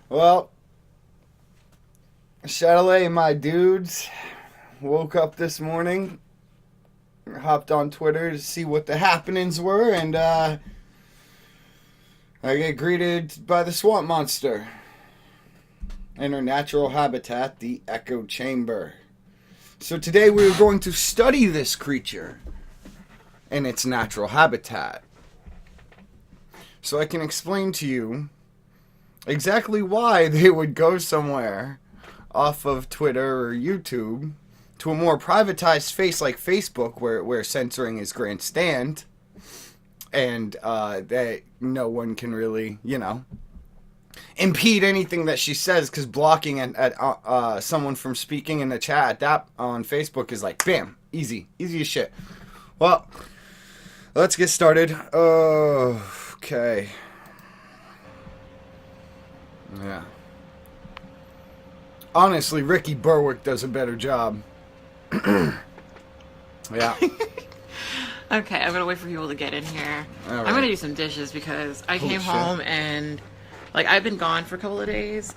Well, Chatelet and my dudes woke up this morning, hopped on Twitter to see what the happenings were, and I get greeted by the swamp monster in her natural habitat, the echo chamber. So today we are going to study this creature in its natural habitat, so I can explain to you exactly why they would go somewhere off of Twitter or YouTube to a more privatized space like Facebook, where censoring is grandstand, and that no one can really, impede anything that she says, because blocking at someone from speaking in the chat that on Facebook is like, bam, easy as shit. Well, let's get started. Okay. Yeah. Honestly, Ricky Berwick does a better job. Yeah. Okay, I'm gonna wait for people to get in here. All right. I'm gonna do some dishes because I Holy came shit. home and, I've been gone for a couple of days.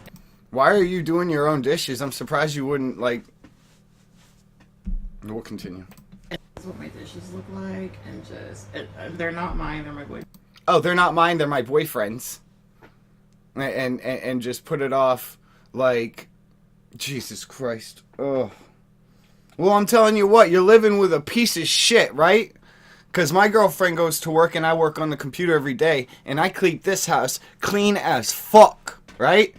Why are you doing your own dishes? I'm surprised you wouldn't, We'll continue. This is what my dishes look like, and they're not mine, they're my boyfriend's. Oh, they're not mine, they're my boyfriend's. And just put it off like, Jesus Christ. Oh. Well, I'm telling you what, you're living with a piece of shit, right? Because my girlfriend goes to work and I work on the computer every day, and I keep this house clean as fuck, right?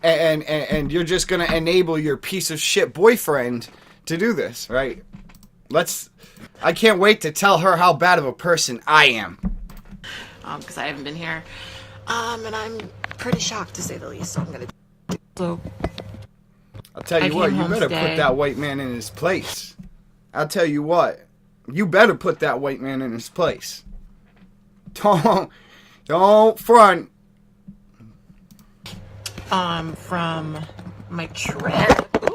And you're just going to enable your piece of shit boyfriend to do this, right? I can't wait to tell her how bad of a person I am. Because I haven't been here. And I'm pretty shocked, to say the least, so I'm gonna do so. I'll tell you what, you better put that white man in his place. I'll tell you what, you better put that white man in his place. Don't front. From my trip.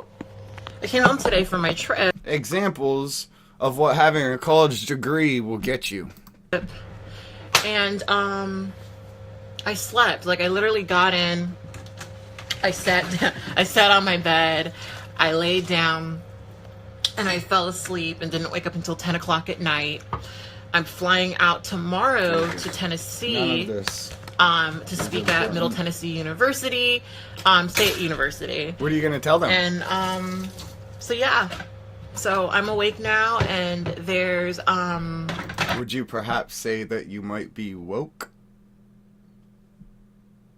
I came home today from my trip. Examples of what having a college degree will get you. And, I slept. I literally got in, I sat on my bed, I laid down, and I fell asleep and didn't wake up until 10 o'clock at night. I'm flying out tomorrow to Tennessee, None of this. To speak at Middle Tennessee University, State University. What are you going to tell them? And, so yeah. So I'm awake now, and there's, Would you perhaps say that you might be woke?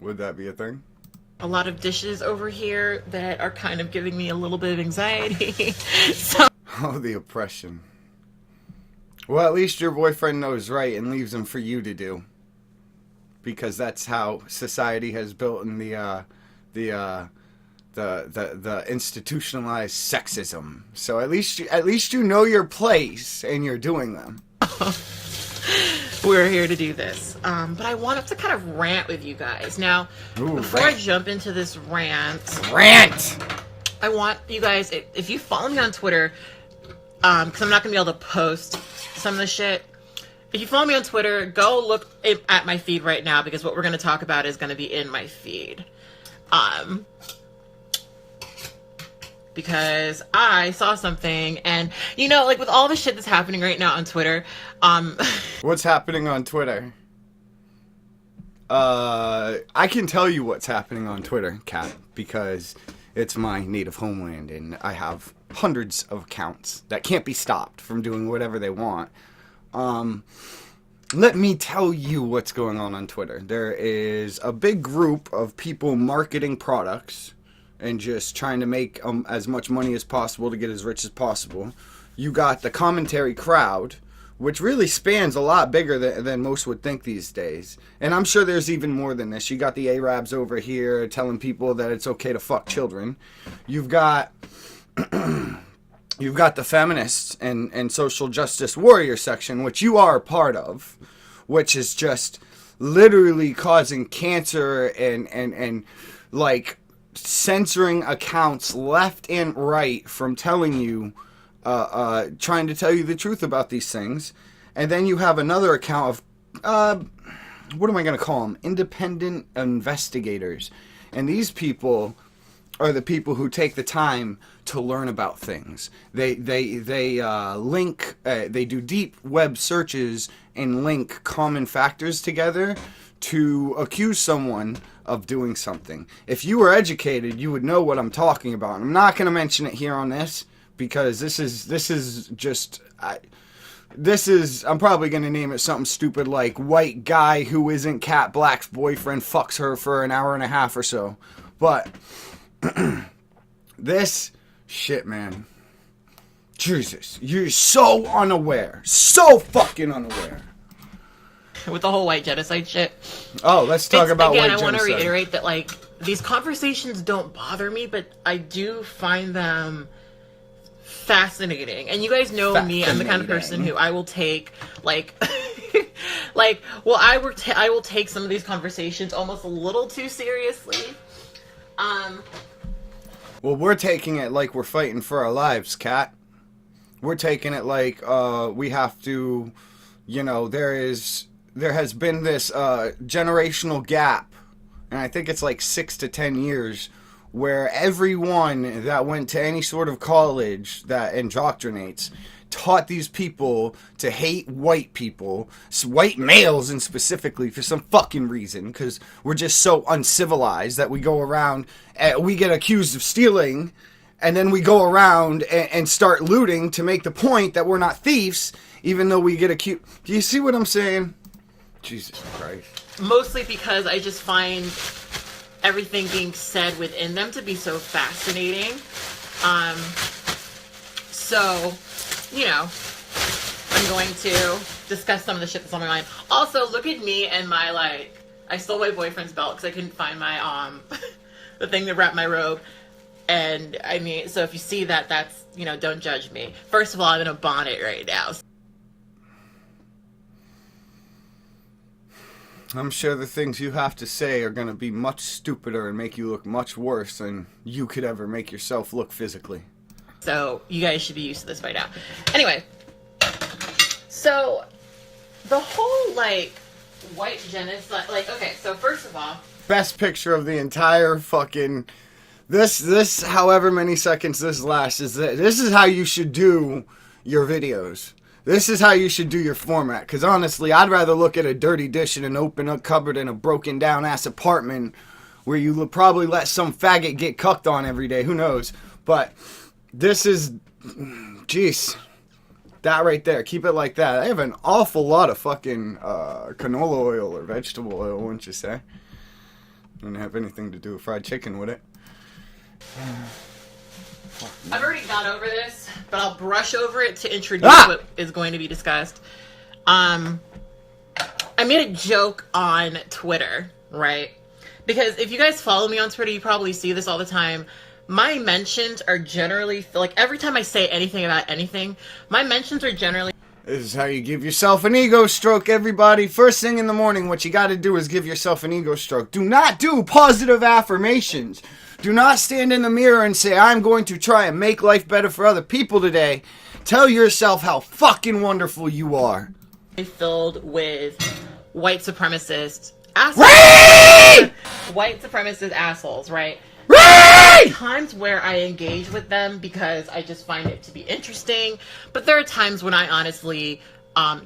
Would that be a thing? a lot of dishes over here that are kind of giving me a little bit of anxiety. So Oh, the oppression. Well, at least your boyfriend knows right and leaves them for you to do. Because that's how society has built in the institutionalized sexism. So at least you know your place and you're doing them. we're here to do this. But I wanted to kind of rant with you guys. Now, before I jump into this rant, I want you guys, if you follow me on Twitter, because I'm not going to be able to post some of the shit. If you follow me on Twitter, go look at my feed right now, because what we're going to talk about is going to be in my feed. Because I saw something, and with all the shit that's happening right now on Twitter, What's happening on Twitter? I can tell you what's happening on Twitter, Kat, because it's my native homeland, and I have hundreds of accounts that can't be stopped from doing whatever they want. Let me tell you what's going on Twitter. There is a big group of people marketing products and just trying to make as much money as possible to get as rich as possible. You got the commentary crowd, which really spans a lot bigger than most would think these days. And I'm sure there's even more than this. You got the Arabs over here telling people that it's okay to fuck children. You've got the feminists and social justice warrior section, which you are a part of, which is just literally causing cancer and censoring accounts left and right from telling you, trying to tell you the truth about these things. And then you have another account of what am I going to call them? Independent investigators. And these people are the people who take the time to learn about things. They link, they do deep web searches and link common factors together to accuse someone of doing something. If you were educated, you would know what I'm talking about. And I'm not going to mention it here on this because this is just... I'm probably going to name it something stupid like white guy who isn't Cat Blaque's boyfriend fucks her for an hour and a half or so. But this shit, man. Jesus, you're so unaware. So fucking unaware. With the whole white genocide shit. Oh, let's talk about again, white genocide. I want to reiterate that, like, these conversations don't bother me, but I do find them fascinating. And you guys know me, I'm the kind of person who I will take, like, I will take some of these conversations almost a little too seriously. Well, we're taking it like we're fighting for our lives, Kat. We're taking it like we have to, you know, there has been this generational gap, and I think it's like 6 to 10 years, where everyone that went to any sort of college that indoctrinates taught these people to hate white people, white males and specifically, for some fucking reason, because we're just so uncivilized that we go around, we get accused of stealing, and then we go around and start looting to make the point that we're not thieves, even though we get accused. Do you see what I'm saying? Jesus Christ. Mostly because I just find everything being said within them to be so fascinating. So, you know, I'm going to discuss some of the shit that's on my mind. Also, look at me and my, like, I stole my boyfriend's belt because I couldn't find my, the thing to wrap my robe. And, I mean, so if you see that, that's, you know, don't judge me. First of all, I'm in a bonnet right now. I'm sure the things you have to say are going to be much stupider and make you look much worse than you could ever make yourself look physically. So, you guys should be used to this by now. Anyway, so, the whole, like, white genocide, like, okay, so first of all... Best picture of the entire fucking... This, however many seconds this lasts, this is how you should do your videos. This is how you should do your format. Because honestly, I'd rather look at a dirty dish in an open up cupboard in a broken down ass apartment where you probably let some faggot get cucked on every day. Who knows? But this is... Jeez. That right there. Keep it like that. I have an awful lot of fucking canola oil or vegetable oil, wouldn't you say? Didn't have anything to do with fried chicken, would it? I've already gone over this, but I'll brush over it to introduce what is going to be discussed. I made a joke on Twitter, right? Because if you guys follow me on Twitter, you probably see this all the time. My mentions are generally, like, every time I say anything about anything, my mentions are generally... This is how you give yourself an ego stroke, everybody. First thing in the morning, what you got to do is give yourself an ego stroke. Do not do positive affirmations. Do not stand in the mirror and say, I'm going to try and make life better for other people today. Tell yourself how fucking wonderful you are. Filled with white supremacist assholes. Ray! White supremacist assholes, right? Ray! Times where I engage with them because I just find it to be interesting. But there are times when I honestly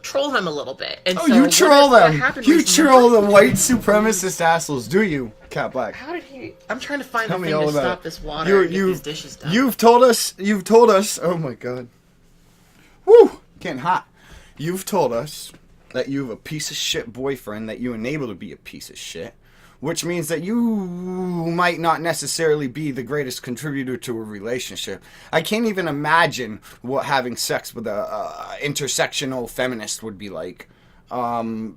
troll them a little bit. And oh, so you troll them. You troll the recently, white supremacist assholes, do you, Cat Blaque? How did he... I'm trying to find Tell the me thing all to about stop it. this water and get these dishes done. You've told us, oh my god. Woo! Getting hot. You've told us that you have a piece of shit boyfriend that you enable to be a piece of shit, which means that you might not necessarily be the greatest contributor to a relationship. I can't even imagine what having sex with a intersectional feminist would be like. I'm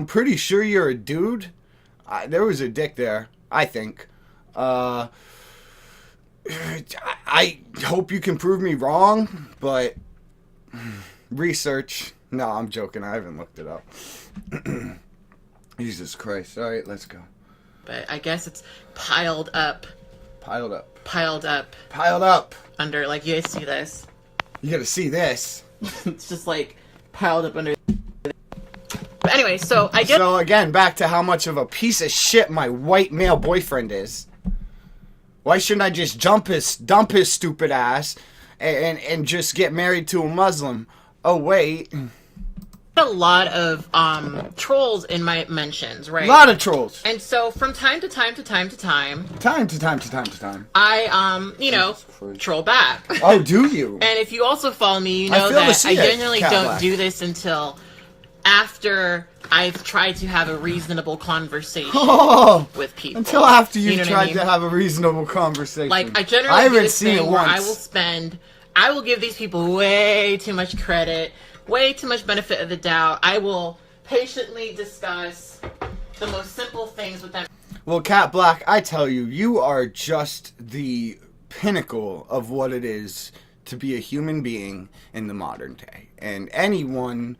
pretty sure you're a dude. There was a dick there, I think. I hope you can prove me wrong, but research. No, I'm joking. I haven't looked it up. Jesus Christ. All right, let's go. But I guess it's piled up. Piled up. Piled up. Piled up. Under, like, you guys see this? You gotta see this. It's just, like, piled up under... But anyway, so I get. So again, back to how much of a piece of shit my white male boyfriend is. Why shouldn't I just dump his stupid ass and just get married to a Muslim? Oh wait. A lot of trolls in my mentions, right? A lot of trolls. And so from time to time, I troll back. Oh, do you? And if you also follow me, you know that I generally don't Blaque. do this until after I've tried to have a reasonable conversation with people. Until after you've you know tried to have a reasonable conversation. Like, I generally do this thing where I will give these people way too much credit, way too much benefit of the doubt. I will patiently discuss the most simple things with them. Well, Cat Blaque, I tell you, you are just the pinnacle of what it is to be a human being in the modern day. And anyone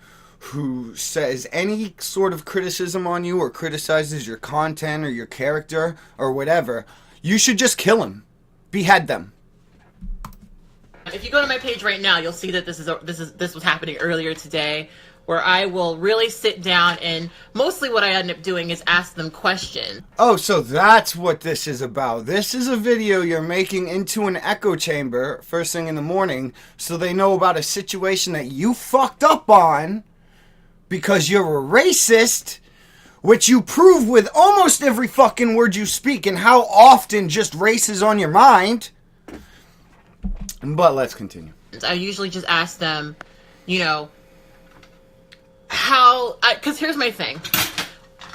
who says any sort of criticism on you or criticizes your content or your character or whatever, you should just kill him. Behead them. If you go to my page right now, you'll see that this was happening earlier today, where I will really sit down and mostly what I end up doing is ask them questions. Oh, so that's what this is about. This is a video you're making into an echo chamber first thing in the morning so they know about a situation that you fucked up on because you're a racist, which you prove with almost every fucking word you speak and how often just race is on your mind. But let's continue. I usually just ask them, because here's my thing.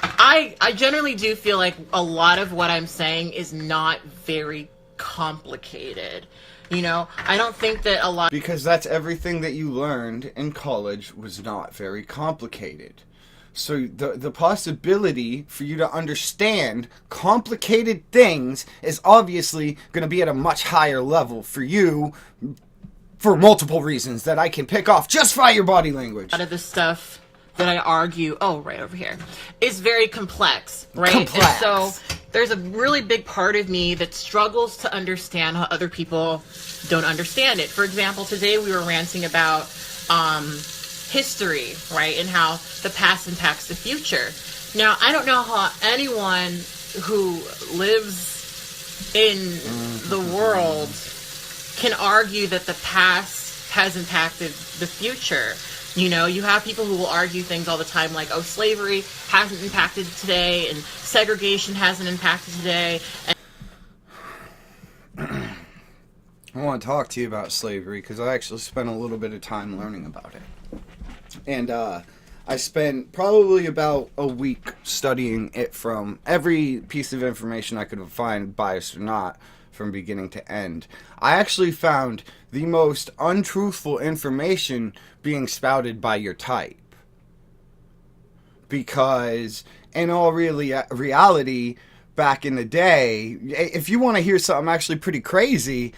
I generally do feel like a lot of what I'm saying is not very complicated. I don't think that a lot... Because that's everything that you learned in college was not very complicated. So the possibility for you to understand complicated things is obviously going to be at a much higher level for you for multiple reasons that I can pick off just by your body language. A lot of the stuff that I argue, right over here, is very complex, right? Complex. And so there's a really big part of me that struggles to understand how other people don't understand it. For example, today we were ranting about history, right? And how the past impacts the future. Now, I don't know how anyone who lives in the world can argue that the past has impacted the future. You have people who will argue things all the time like, slavery hasn't impacted today and segregation hasn't impacted today. I want to talk to you about slavery because I actually spent a little bit of time learning about it. And I spent probably about a week studying it from every piece of information I could find, biased or not, from beginning to end. I actually found the most untruthful information being spouted by your type. Because in all reality, back in the day, if you want to hear something actually pretty crazy,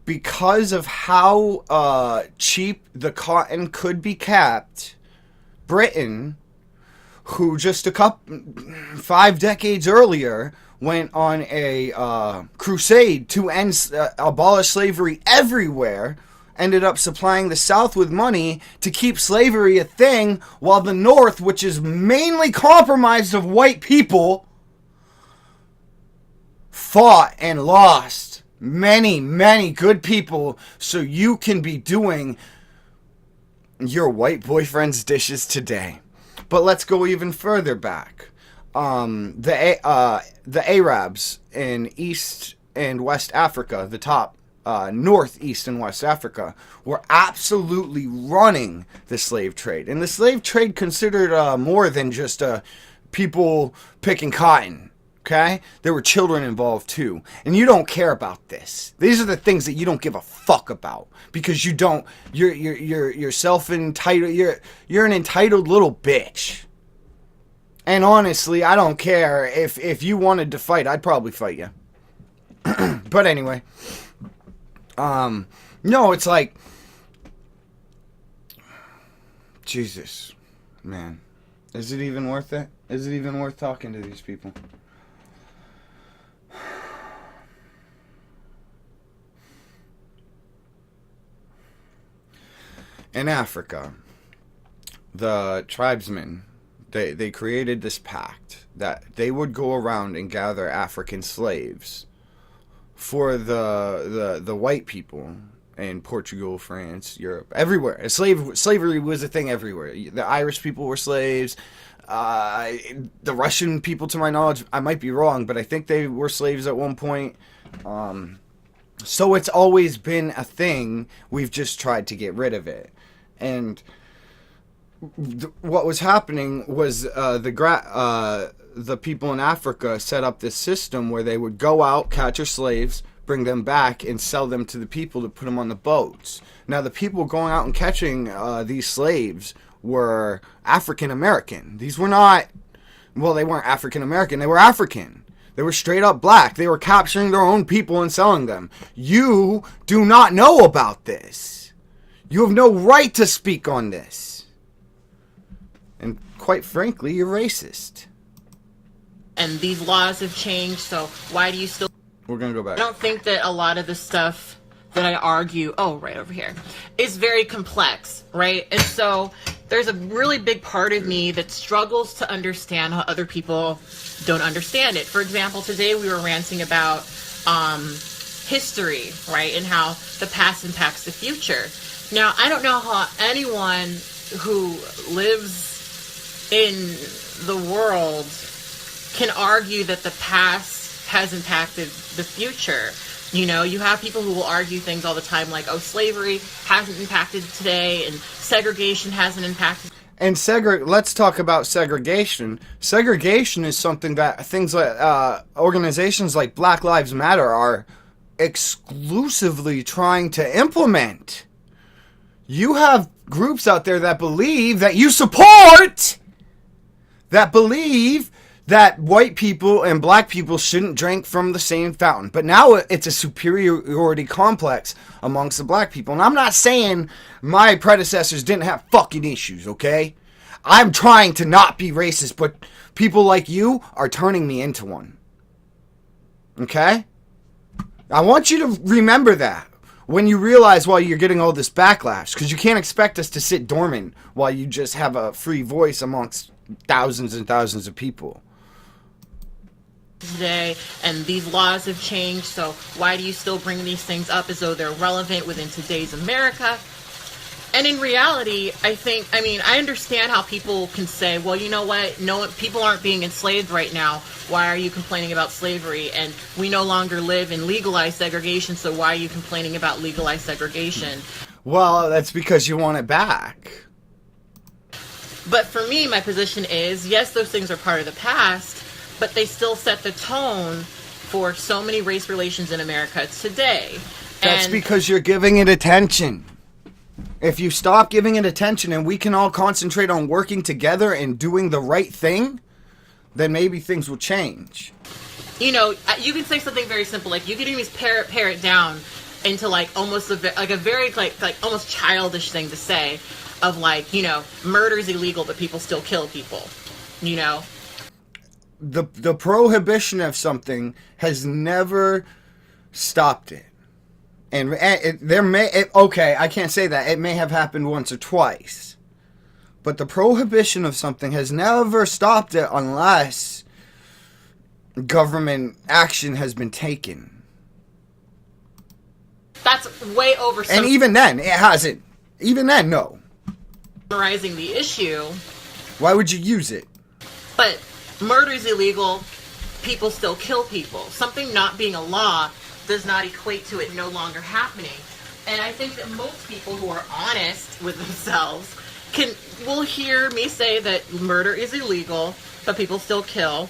because of how cheap the cotton could be kept, Britain, who just 5 decades earlier went on a crusade to abolish slavery everywhere, ended up supplying the South with money to keep slavery a thing, while the North, which is mainly compromised of white people, fought and lost many, many good people so you can be doing your white boyfriend's dishes today. But let's go even further back. The Arabs in East and West Africa, the top North, East, and West Africa, were absolutely running the slave trade. And the slave trade considered more than just people picking cotton. Okay? There were children involved too. And you don't care about this. These are the things that you don't give a fuck about. Because you're self-entitled. You're an entitled little bitch. And honestly, I don't care. If you wanted to fight, I'd probably fight you. But anyway. No, it's like, Jesus, man. Is it even worth it? Is it even worth talking to these people? In Africa, the tribesmen They created this pact that they would go around and gather African slaves for the white people in Portugal, France, Europe, everywhere. Slavery was a thing everywhere. The Irish people were slaves. The Russian people, to my knowledge, I might be wrong, but I think they were slaves at one point. So it's always been a thing. We've just tried to get rid of it. And what was happening was the people in Africa set up this system where they would go out, capture slaves, bring them back, and sell them to the people to put them on the boats. Now, the people going out and catching these slaves were African American. These were not, well, they weren't African American. They were African. They were straight up black. They were capturing their own people and selling them. You do not know about this. You have no right to speak on this. And quite frankly, you're racist. And these laws have changed, so why do you still... We're going to go back. I don't think that a lot of the stuff that I argue, right over here, is very complex, right? And so there's a really big part of me that struggles to understand how other people don't understand it. For example, today we were ranting about history, right? And how the past impacts the future. Now, I don't know how anyone who lives in the world can argue that the past has impacted the future. You know, you have people who will argue things all the time like, slavery hasn't impacted today and segregation hasn't impacted. And let's talk about segregation. Segregation is something that things like organizations like Black Lives Matter are exclusively trying to implement. You have groups out there that believe that you support, that believe that white people and black people shouldn't drink from the same fountain. But now it's a superiority complex amongst the black people. And I'm not saying my predecessors didn't have fucking issues, okay? I'm trying to not be racist, but people like you are turning me into one. Okay? I want you to remember that when you realize why you're getting all this backlash. Because you can't expect us to sit dormant while you just have a free voice amongst thousands and thousands of people. Today, and these laws have changed, so why do you still bring these things up as though they're relevant within today's America? And in reality, I understand how people can say, well, you know what, no, people aren't being enslaved right now, why are you complaining about slavery? And we no longer live in legalized segregation, so why are you complaining about legalized segregation? Well, that's because you want it back. But for me, my position is, yes, those things are part of the past, but they still set the tone for so many race relations in America today. That's because you're giving it attention. If you stop giving it attention and we can all concentrate on working together and doing the right thing, then maybe things will change. You know, you can say something very simple, like you can even pare it down into like almost a very almost childish thing to say, of like, you know, murder's illegal but people still kill people, you know. The prohibition of something has never stopped it. And I can't say that. It may have happened once or twice. But the prohibition of something has never stopped it unless government action has been taken. That's way over. And even then, it hasn't. Even then, no. Summarizing the issue. Why would you use it? But murder is illegal. People still kill people. Something not being a law does not equate to it no longer happening. And I think that most people who are honest with themselves will hear me say that murder is illegal, but people still kill,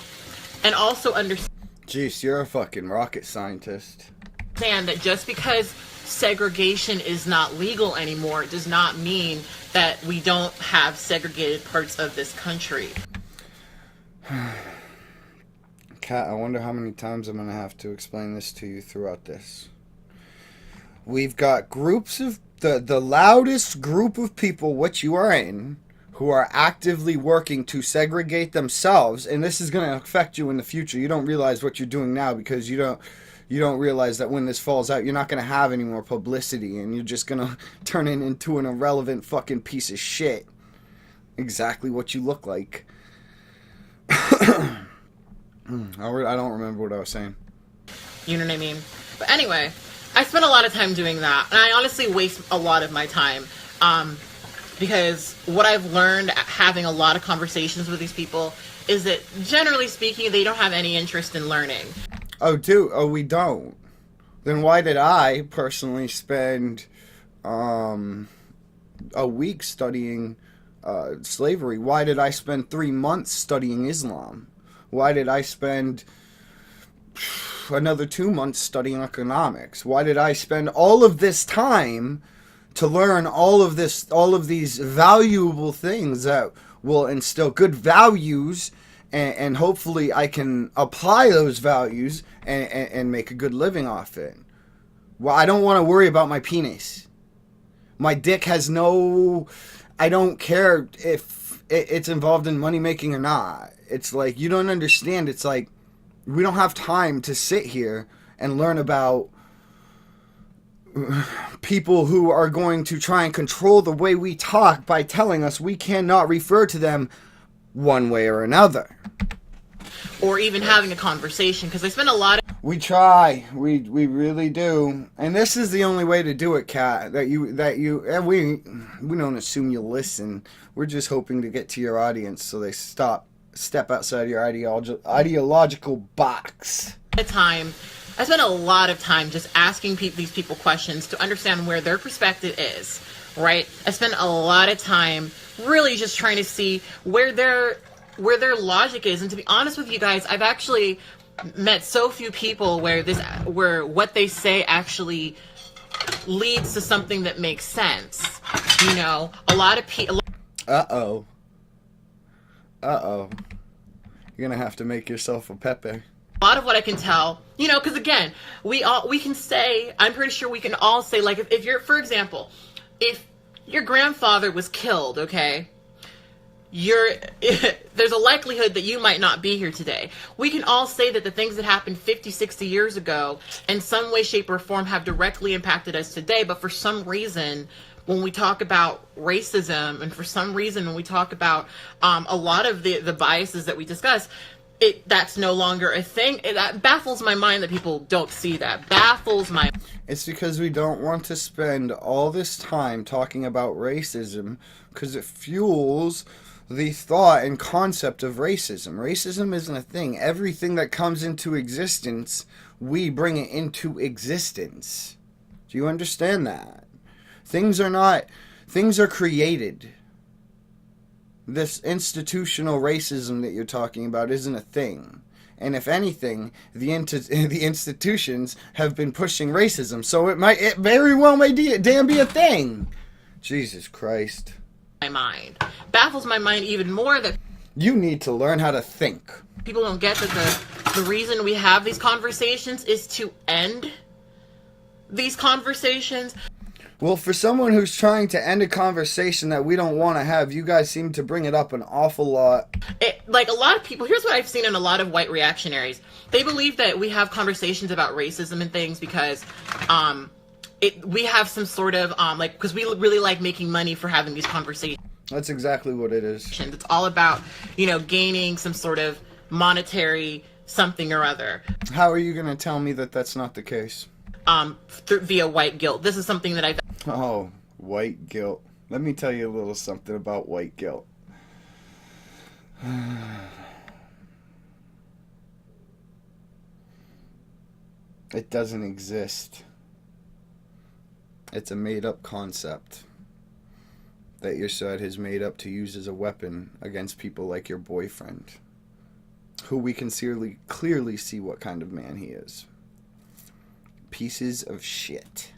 and also understand. Jeez, you're a fucking rocket scientist. That just because segregation is not legal anymore, it does not mean that we don't have segregated parts of this country. Kat, I wonder how many times I'm going to have to explain this to you throughout this. We've got groups of the loudest group of people which you are in who are actively working to segregate themselves, and this is going to affect you in the future. You don't realize what you're doing now because you don't realize that when this falls out, you're not going to have any more publicity and you're just going to turn it into an irrelevant fucking piece of shit. Exactly what you look like. I don't remember what I was saying. You know what I mean? But anyway, I spend a lot of time doing that, and I honestly waste a lot of my time. Because what I've learned having a lot of conversations with these people is that, generally speaking, they don't have any interest in learning. Oh, we don't. Then why did I personally spend a week studying slavery? Why did I spend 3 months studying Islam? Why did I spend another 2 months studying economics? Why did I spend all of this time to learn all of these valuable things that will instill good values, and hopefully I can apply those values and make a good living off it? Well, I don't want to worry about my penis. My dick has no... I don't care if it's involved in money making or not. It's like, you don't understand. It's like, we don't have time to sit here and learn about people who are going to try and control the way we talk by telling us we cannot refer to them one way or another. Or even having a conversation, because I spend a lot of... We try. We really do. And this is the only way to do it, Kat. And we don't assume you'll listen. We're just hoping to get to your audience so they step outside your ideological box. I spend a lot of time just asking these people questions to understand where their perspective is, right? I spend a lot of time really just trying to see where their logic is. And to be honest with you guys, I've actually met so few people where what they say actually leads to something that makes sense. You know, a lot of people... Uh-oh. You're gonna have to make yourself a Pepe. A lot of what I can tell, you know, because again, we can say, I'm pretty sure we can all say, like, if you're, for example, if your grandfather was killed, okay, there's a likelihood that you might not be here today. We can all say that the things that happened 50, 60 years ago, in some way, shape, or form, have directly impacted us today, but for some reason, when we talk about racism, and for some reason when we talk about a lot of the biases that we discuss, that's no longer a thing. That baffles my mind that people don't see that. Baffles my... It's because we don't want to spend all this time talking about racism because it fuels the thought and concept of racism. Racism isn't a thing. Everything that comes into existence, we bring it into existence. Do you understand that? Things are created. This institutional racism that you're talking about isn't a thing. And if anything, the institutions have been pushing racism, so it very well may damn be a thing. Jesus Christ. My mind. Baffles my mind even more that you need to learn how to think. People don't get that the reason we have these conversations is to end these conversations. Well, for someone who's trying to end a conversation that we don't want to have, you guys seem to bring it up an awful lot. Like a lot of people, here's what I've seen in a lot of white reactionaries. They believe that we have conversations about racism and things because we have some sort of, because we really like making money for having these conversations. That's exactly what it is. It's all about, gaining some sort of monetary something or other. How are you going to tell me that that's not the case? Via white guilt. This is something that I've... Oh, white guilt. Let me tell you a little something about white guilt. It doesn't exist. It's a made-up concept that your side has made up to use as a weapon against people like your boyfriend, who we can clearly see what kind of man he is. Pieces of shit.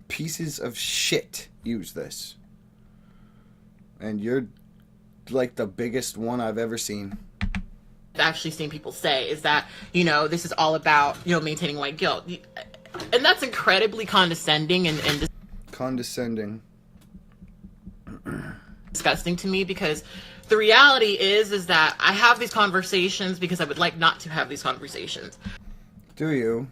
Pieces of shit use this. And you're like the biggest one I've ever seen. I've actually seen people say is that, this is all about, maintaining white guilt. And that's incredibly condescending and condescending. Disgusting to me, because the reality is that I have these conversations because I would like not to have these conversations. Do you?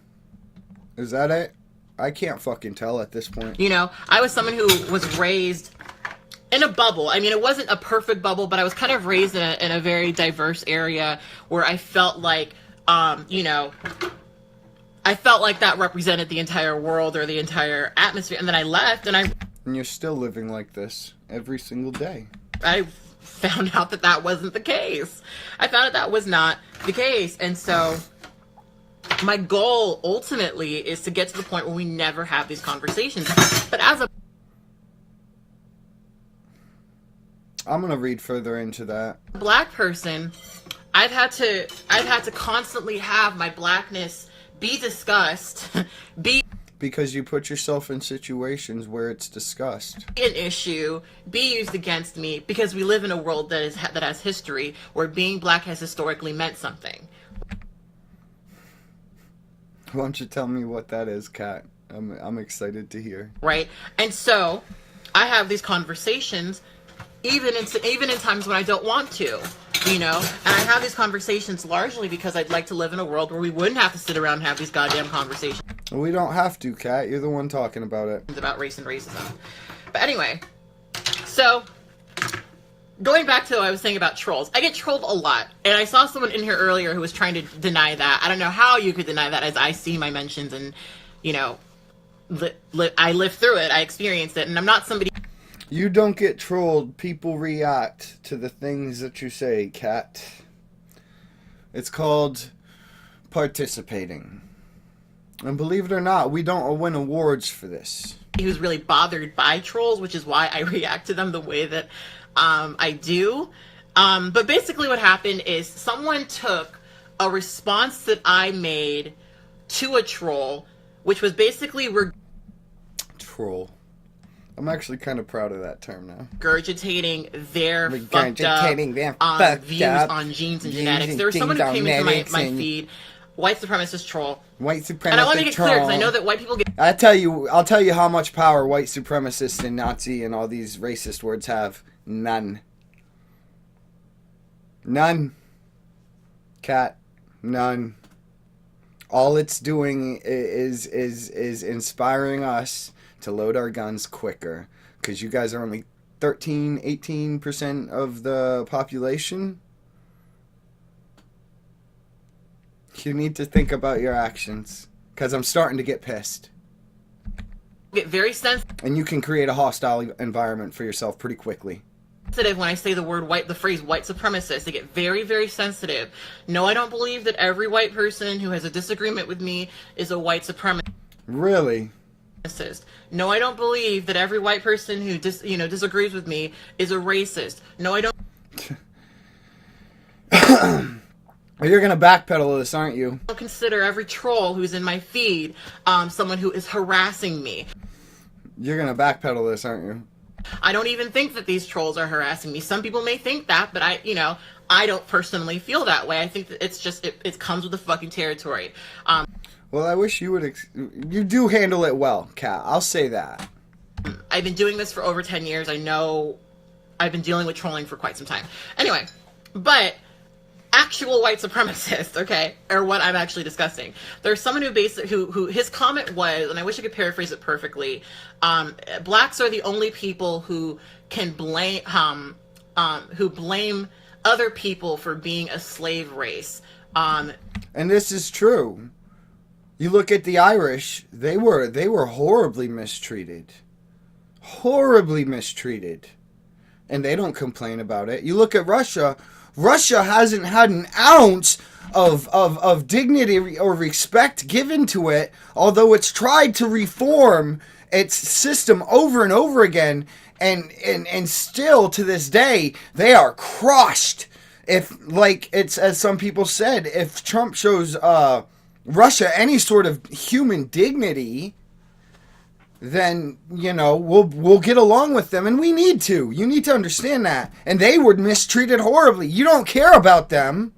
Is that it? I can't fucking tell at this point. I was someone who was raised in a bubble. I mean, it wasn't a perfect bubble, but I was kind of raised in a very diverse area where I felt like, you know, I felt like that represented the entire world or the entire atmosphere. And then I left, and you're still living like this every single day. I found out that that wasn't the case. I found out that was not the case. And so my goal ultimately is to get to the point where we never have these conversations. But as a I'm going to read further into that. Black person, I've had to constantly have my blackness be discussed, because you put yourself in situations where it's discussed. An issue, be used against me, because we live in a world that has history, where being black has historically meant something. Why don't you tell me what that is, Kat? I'm excited to hear. Right? And so, I have these conversations even in times when I don't want to, you know? And I have these conversations largely because I'd like to live in a world where we wouldn't have to sit around and have these goddamn conversations. We don't have to, Kat. You're the one talking about it. About race and racism. But anyway, so going back to what I was saying about trolls, I get trolled a lot. And I saw someone in here earlier who was trying to deny that. I don't know how you could deny that, as I see my mentions and, you know, I live through it. I experienced it. And I'm not somebody... You don't get trolled. People react to the things that you say, Kat. It's called participating. And believe it or not, we don't win awards for this. Who's really bothered by trolls, which is why I react to them the way that I do. But basically what happened is someone took a response that I made to a troll, which was basically... Troll. I'm actually kind of proud of that term now. Regurgitating their fucked up views on genes and genetics. There was someone who came into my feed, white supremacist troll. White supremacist and I want to make it troll. clear, because I know that white people get... I'll tell you how much power white supremacists and Nazi and all these racist words have. None. None. Cat. None. All it's doing is inspiring us to load our guns quicker, because you guys are only 18% of the population. You need to think about your actions, because I'm starting to get pissed. Get very sensitive. And you can create a hostile environment for yourself pretty quickly. When I say the phrase white supremacist, they get very, very sensitive. No, I don't believe that every white person who has a disagreement with me is a white supremacist. Really? No, I don't believe that every white person who disagrees with me is a racist. No, I don't. You're gonna backpedal this, aren't you? I don't consider every troll who's in my feed someone who is harassing me. You're gonna backpedal this, aren't you? I don't even think that these trolls are harassing me. Some people may think that, but I don't personally feel that way. I think that it's just it comes with the fucking territory. Well, I wish you would... you do handle it well, Kat. I'll say that. I've been doing this for over 10 years. I know I've been dealing with trolling for quite some time. Anyway, but actual white supremacists, okay, are what I'm actually discussing. There's someone who his comment was, and I wish I could paraphrase it perfectly, blacks are the only people who can blame other people for being a slave race. And this is true. You look at the Irish, they were horribly mistreated. Horribly mistreated. And they don't complain about it. You look at Russia, Russia hasn't had an ounce of dignity or respect given to it, although it's tried to reform its system over and over again, and still to this day, they are crushed. If, like, it's, as some people said, if Trump shows, Russia any sort of human dignity, then, we'll get along with them, and we need to. You need to understand that. And they were mistreated horribly. You don't care about them.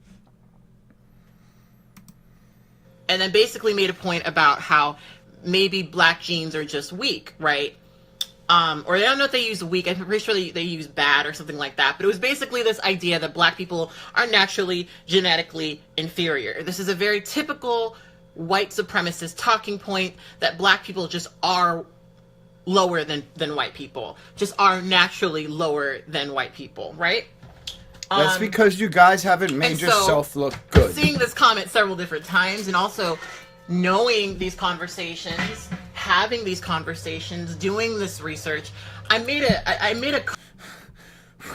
And then basically made a point about how maybe black genes are just weak, right? Or I don't know if they use weak. I'm pretty sure they use bad or something like that. But it was basically this idea that black people are naturally genetically inferior. This is a very typical white supremacist talking point, that black people just are lower than white people, just are naturally lower than white people, right? That's because you guys haven't made yourself look good. Seeing this comment several different times, and also knowing these conversations, having these conversations, doing this research, I made a.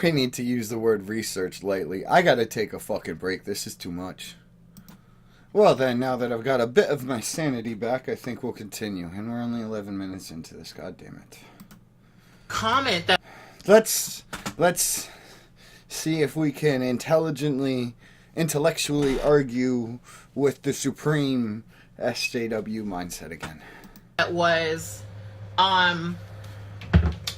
We need to use the word research lightly. I gotta take a fucking break. This is too much. Well then, now that I've got a bit of my sanity back, I think we'll continue. And we're only 11 minutes into this, god damn it. Comment that... Let's see if we can intellectually argue with the supreme SJW mindset again. That was,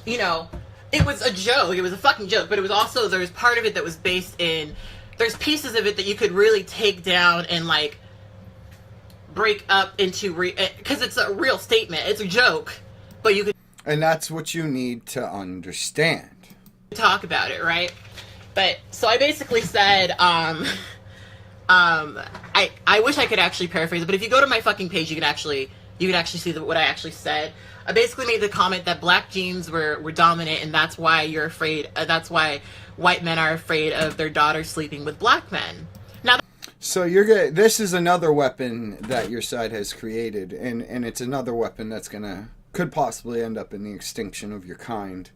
you know, it was a joke. It was a fucking joke, but it was also, there's part of it that was based in, there's pieces of it that you could really take down and, like, break up into, because it's a real statement. It's a joke, but you could... And that's what you need to understand. Talk about it, right? But, so I basically said, I wish I could actually paraphrase it, but if you go to my fucking page, you can actually see what I actually said. I basically made the comment that black genes were dominant, and that's why you're afraid, that's why white men are afraid of their daughters sleeping with black men. Now, so you're good. This is another weapon that your side has created, and it's another weapon that's could possibly end up in the extinction of your kind.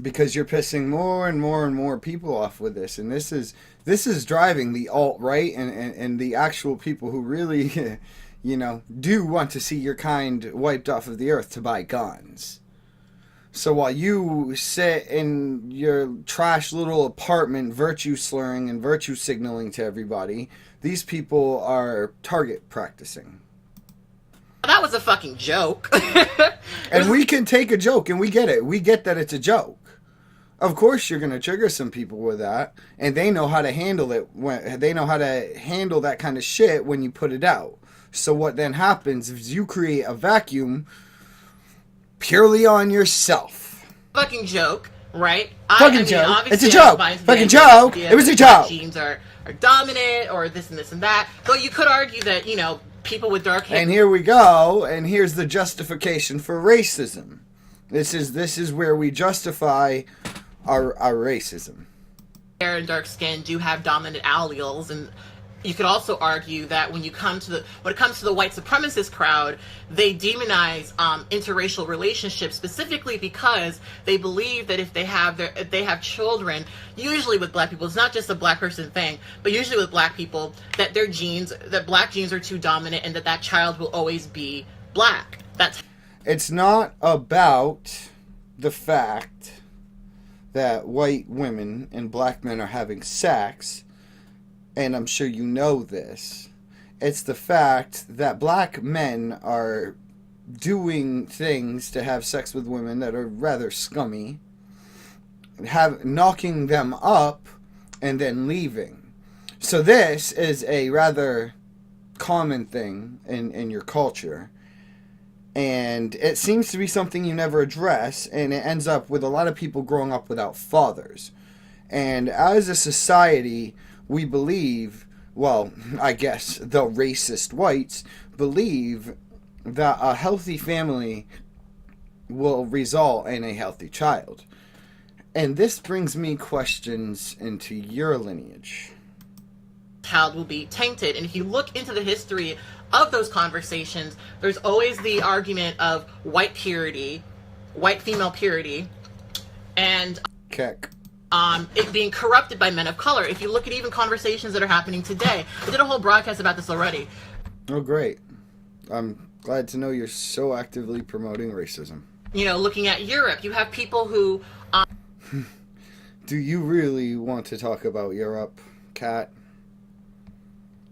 Because you're pissing more and more and more people off with this, and this is driving the alt-right and the actual people who really, you know, do want to see your kind wiped off of the earth to buy guns. So while you sit in your trash little apartment virtue slurring and virtue signaling to everybody, these people are target practicing. that was a fucking joke. And we can take a joke, and we get it. We get that it's a joke. Of course, you're going to trigger some people with that, and they know how to handle it. They know how to handle that kind of shit when you put it out. So what then happens is you create a vacuum purely on yourself. Fucking joke, right? Fucking joke. It's a joke. Fucking joke. It was a joke. Genes are dominant, or this and this and that. So you could argue that, you know, people with dark hair. And here we go, and here's the justification for racism. This is where we justify our racism. Hair and dark skin do have dominant alleles, and you could also argue that when it comes to the white supremacist crowd, they demonize interracial relationships specifically because they believe that if they have children, usually with black people, it's not just a black person thing, but usually with black people, that black genes are too dominant, and that child will always be black. It's not about the fact that white women and black men are having sex, and I'm sure you know this. It's the fact that black men are doing things to have sex with women that are rather scummy, knocking them up, and then leaving. So this is a rather common thing in your culture. And it seems to be something you never address, and it ends up with a lot of people growing up without fathers. And as a society, we believe, well, I guess the racist whites believe that a healthy family will result in a healthy child. And this brings me questions into your lineage. Child will be tainted. And if you look into the history of those conversations, there's always the argument of white purity, white female purity, and it being corrupted by men of color. If you look at even conversations that are happening today, I did a whole broadcast about this already. Oh, great. I'm glad to know you're so actively promoting racism. You know, looking at Europe, you have people who... Do you really want to talk about Europe, Kat?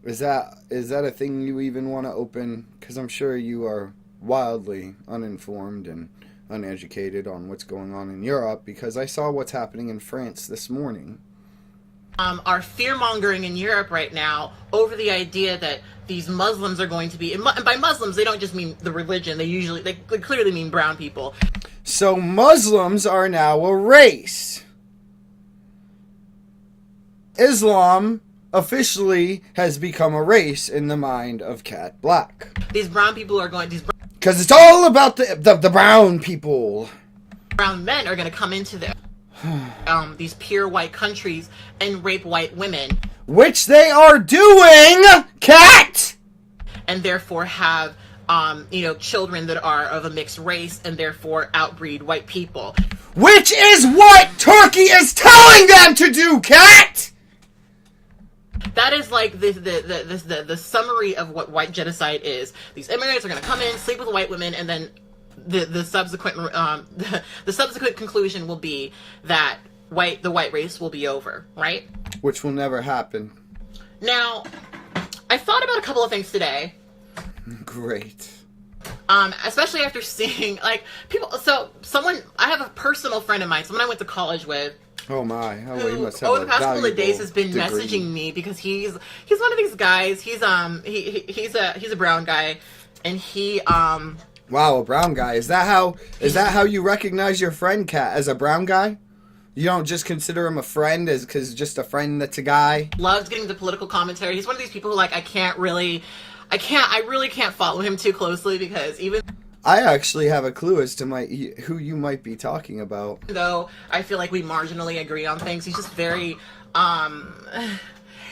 Is that a thing you even want to open? Because I'm sure you are wildly uninformed and uneducated on what's going on in Europe, because I saw what's happening in France this morning. Are fear-mongering in Europe right now over the idea that these Muslims are going to be... And by Muslims, they don't just mean the religion. They clearly mean brown people. So Muslims are now a race. Islam officially has become a race in the mind of Kat Blaque. These brown people are going... Because it's all about the brown people. Brown men are going to come into these pure white countries and rape white women. Which they are doing, Cat! And therefore have, children that are of a mixed race and therefore outbreed white people. Which is what Turkey is telling them to do, Cat! That is like the summary of what white genocide is. These immigrants are going to come in, sleep with white women, and then the subsequent the subsequent conclusion will be that the white race will be over, right? Which will never happen. Now, I thought about a couple of things today. Great. Especially after seeing people. So I have a personal friend of mine, someone I went to college with. Oh my! Who, he must have over the past couple of days has been degree. messaging me because he's one of these guys. He's a brown guy, and he Wow, a brown guy. Is that how you recognize your friend, Cat, as a brown guy? You don't just consider him a friend because just a friend that's a guy? Loves getting the political commentary. He's one of these people who I really can't follow him too closely because even I actually have a clue as to who you might be talking about. though I feel like we marginally agree on things, he's just very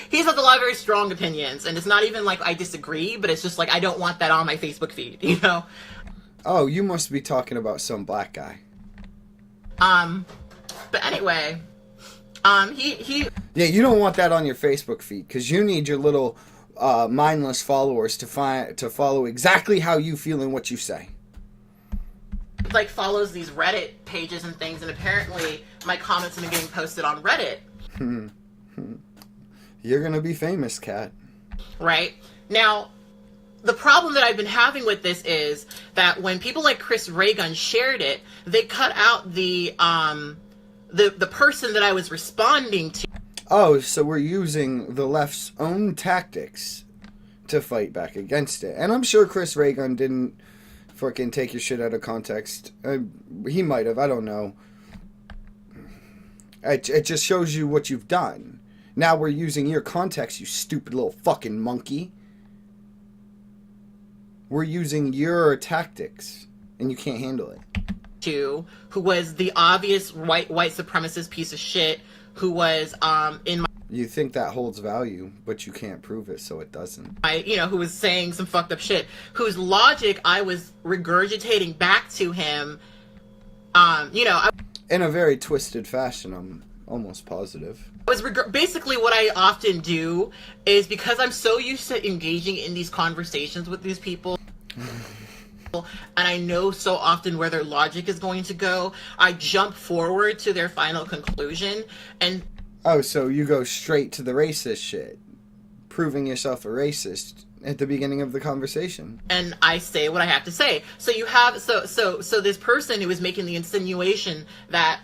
he has a lot of very strong opinions, and it's not even like I disagree, but it's just like I don't want that on my Facebook feed, you know? Oh, you must be talking about some black guy. But anyway, he Yeah, you don't want that on your Facebook feed because you need your little mindless followers to follow exactly how you feel and what you say. follows these Reddit pages and things, and apparently my comments have been getting posted on Reddit. You're gonna be famous, Cat. Right? Now, the problem that I've been having with this is that when people like Chris Reagan shared it, they cut out the person that I was responding to. Oh, so we're using the left's own tactics to fight back against it. And I'm sure Chris Reagan didn't fucking take your shit out of context. He might have, I don't know. It just shows you what you've done. Now we're using your context, you stupid little fucking monkey. We're using your tactics, and you can't handle it. Who was the obvious white supremacist piece of shit who was in my You think that holds value, but you can't prove it, so it doesn't. who was saying some fucked up shit, whose logic I was regurgitating back to him, in a very twisted fashion, I'm almost positive. Basically what I often do is, because I'm so used to engaging in these conversations with these people, and I know so often where their logic is going to go, I jump forward to their final conclusion, and Oh, so you go straight to the racist shit, proving yourself a racist at the beginning of the conversation. And I say what I have to say. So you have so this person who is making the insinuation that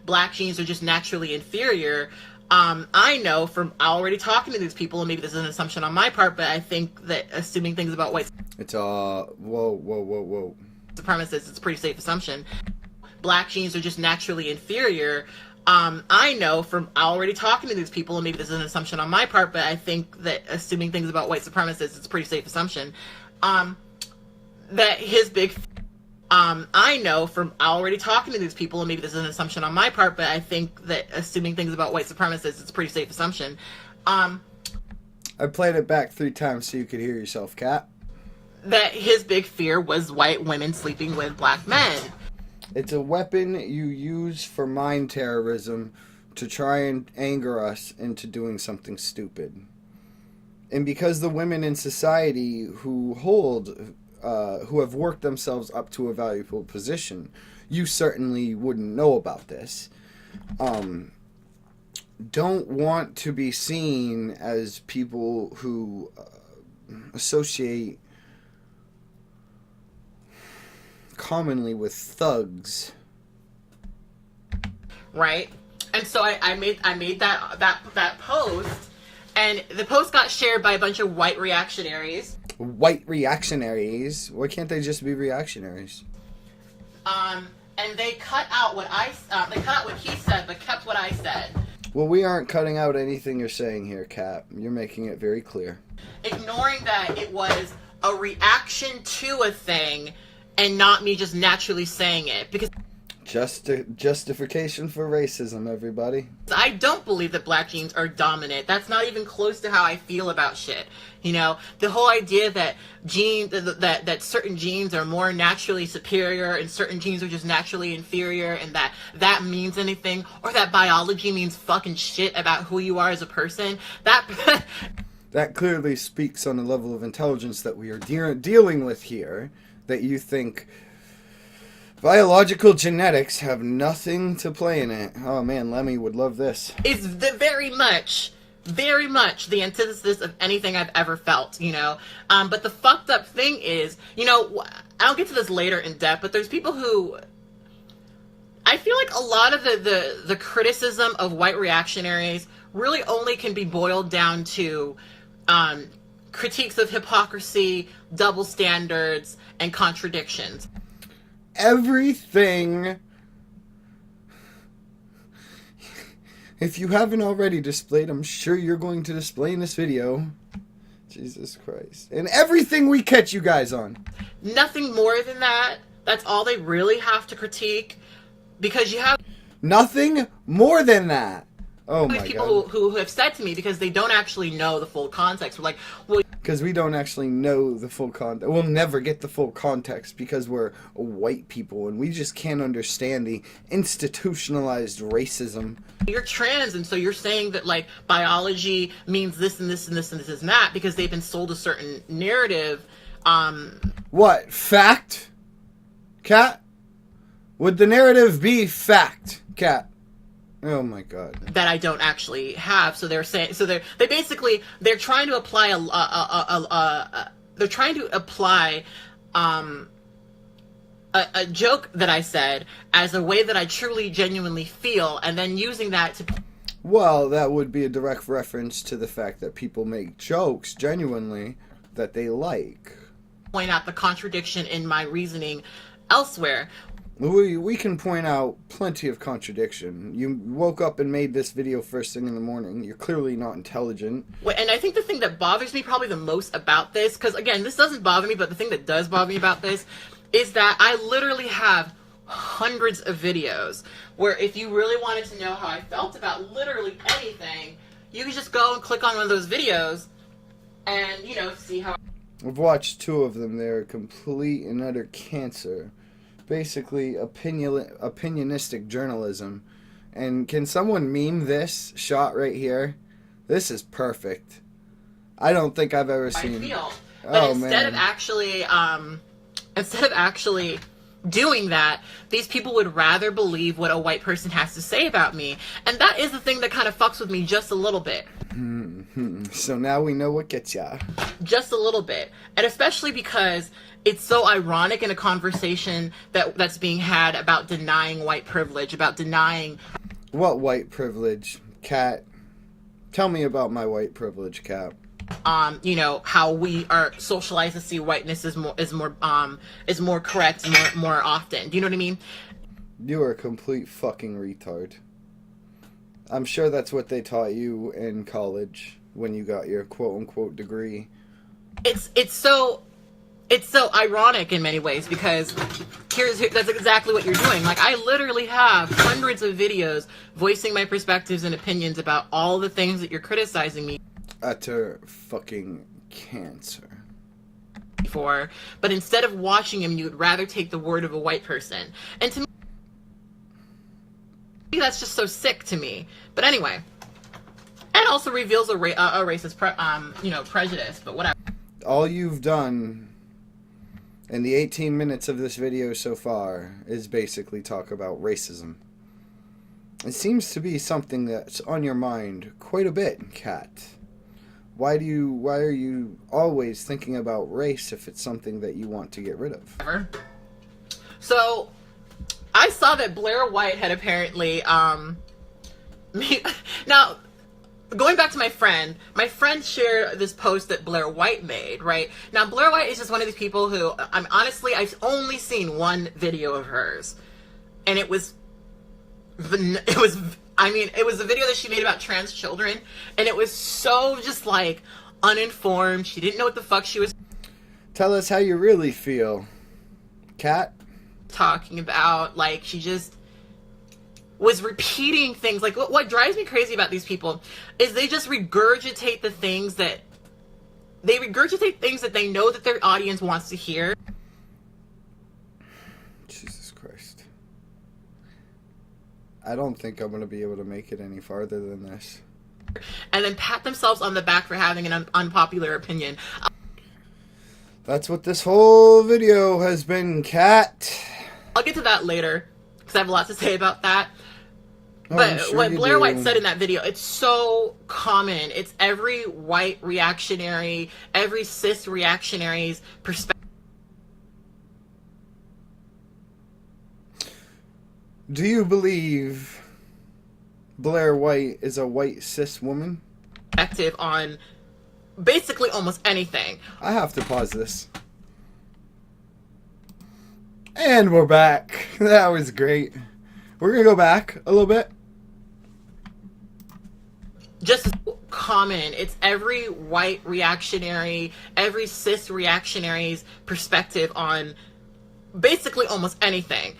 black genes are just naturally inferior. I know from already talking to these people, and maybe this is an assumption on my part, but I think that assuming things about white It's whoa. supremacists, it's a pretty safe assumption. Black genes are just naturally inferior. I know from already talking to these people, and maybe this is an assumption on my part, but I think that assuming things about white supremacists, it's a pretty safe assumption. That his big, I know from already talking to these people, and maybe this is an assumption on my part, but I think that assuming things about white supremacists, it's a pretty safe assumption. I played it back 3 times so you could hear yourself, Cat. That his big fear was white women sleeping with black men. It's a weapon you use for mind terrorism to try and anger us into doing something stupid. And because the women in society who have worked themselves up to a valuable position, you certainly wouldn't know about this, don't want to be seen as people who associate commonly with thugs, right? And so I made that post, and the post got shared by a bunch of white reactionaries. White reactionaries? Why can't they just be reactionaries? And they cut out what he said, but kept what I said. Well, we aren't cutting out anything you're saying here, Kat. You're making it very clear. Ignoring that it was a reaction to a thing and not me just naturally saying it. Because justification for racism, everybody. I don't believe that black genes are dominant. That's not even close to how I feel about shit. You know, the whole idea that that certain genes are more naturally superior and certain genes are just naturally inferior, and that means anything, or that biology means fucking shit about who you are as a person. That clearly speaks on the level of intelligence that we are dealing with here, that you think biological genetics have nothing to play in it. Oh man, Lemmy would love this. It's very much the antithesis of anything I've ever felt, you know? But the fucked up thing is, you know, I'll get to this later in depth, but there's people who... I feel like a lot of the criticism of white reactionaries really only can be boiled down to critiques of hypocrisy, double standards, and contradictions. Everything. If you haven't already displayed, I'm sure you're going to display in this video. Jesus Christ. And everything we catch you guys on. Nothing more than that. That's all they really have to critique. Because you have... Nothing more than that. Oh my God. People who have said to me, because they don't actually know the full context, we're like, well... Because we don't actually know the full context. We'll never get the full context because we're white people and we just can't understand the institutionalized racism. You're trans, and so you're saying that, like, biology means this and this and this and this and that because they've been sold a certain narrative. What? Fact? Cat? Would the narrative be fact? Cat? Oh my God. That I don't actually have. So they're saying, so they're trying to apply a joke that I said as a way that I truly genuinely feel, and then using that to... Well, that would be a direct reference to the fact that people make jokes genuinely that they like. Point out the contradiction in my reasoning elsewhere. We can point out plenty of contradiction. You woke up and made this video first thing in the morning. You're clearly not intelligent. And I think the thing that bothers me probably the most about this, because again, this doesn't bother me, but the thing that does bother me about this is that I literally have hundreds of videos where if you really wanted to know how I felt about literally anything, you can just go and click on one of those videos and, you know, see how... I've watched 2 of them. They're complete and utter cancer. Basically opinionistic journalism. And can someone meme this shot right here? This is perfect. I don't think I've ever seen... I feel. But oh, instead man. Instead of actually doing that, these people would rather believe what a white person has to say about me. And that is the thing that kind of fucks with me just a little bit. So now we know what gets ya. Just a little bit. And especially because it's so ironic in a conversation that's being had about denying white privilege, about denying... What white privilege, Cat? Tell me about my white privilege, Cat. You know, how we are socialized to see whiteness is more correct more often. Do you know what I mean? You are a complete fucking retard. I'm sure that's what they taught you in college when you got your quote-unquote degree. It's so ironic in many ways because that's exactly what you're doing. Like, I literally have hundreds of videos voicing my perspectives and opinions about all the things that you're criticizing me utter fucking cancer for, but instead of watching him, you would rather take the word of a white person. And to me, that's just so sick to me. But anyway, and also reveals a racist prejudice, but whatever. All you've done in the 18 minutes of this video so far is basically talk about racism. It seems to be something that's on your mind quite a bit, Kat. Why are you always thinking about race if it's something that you want to get rid of? So, I saw that Blaire White had apparently, now, going back to my friend shared this post that Blaire White made, right? Now, Blaire White is just one of these people who, I've only seen one video of hers. And it was a video that she made about trans children, and it was so just, like, uninformed. She didn't know what the fuck she was... Tell us how you really feel, Kat. Talking about, like, she just was repeating things. Like, what drives me crazy about these people is they just regurgitate things that they know that their audience wants to hear. Jesus Christ. I don't think I'm going to be able to make it any farther than this. And then pat themselves on the back for having an unpopular opinion. That's what this whole video has been, Kat. I'll get to that later, because I have a lot to say about that. Oh, but sure what Blaire do. White said in that video, it's so common. It's every white reactionary, every cis reactionary's perspective. Do you believe Blaire White is a white cis woman? On basically almost anything. I have to pause this. And we're back. That was great. We're going to go back a little bit. Just as common. It's every white reactionary, every cis reactionary's perspective on basically almost anything.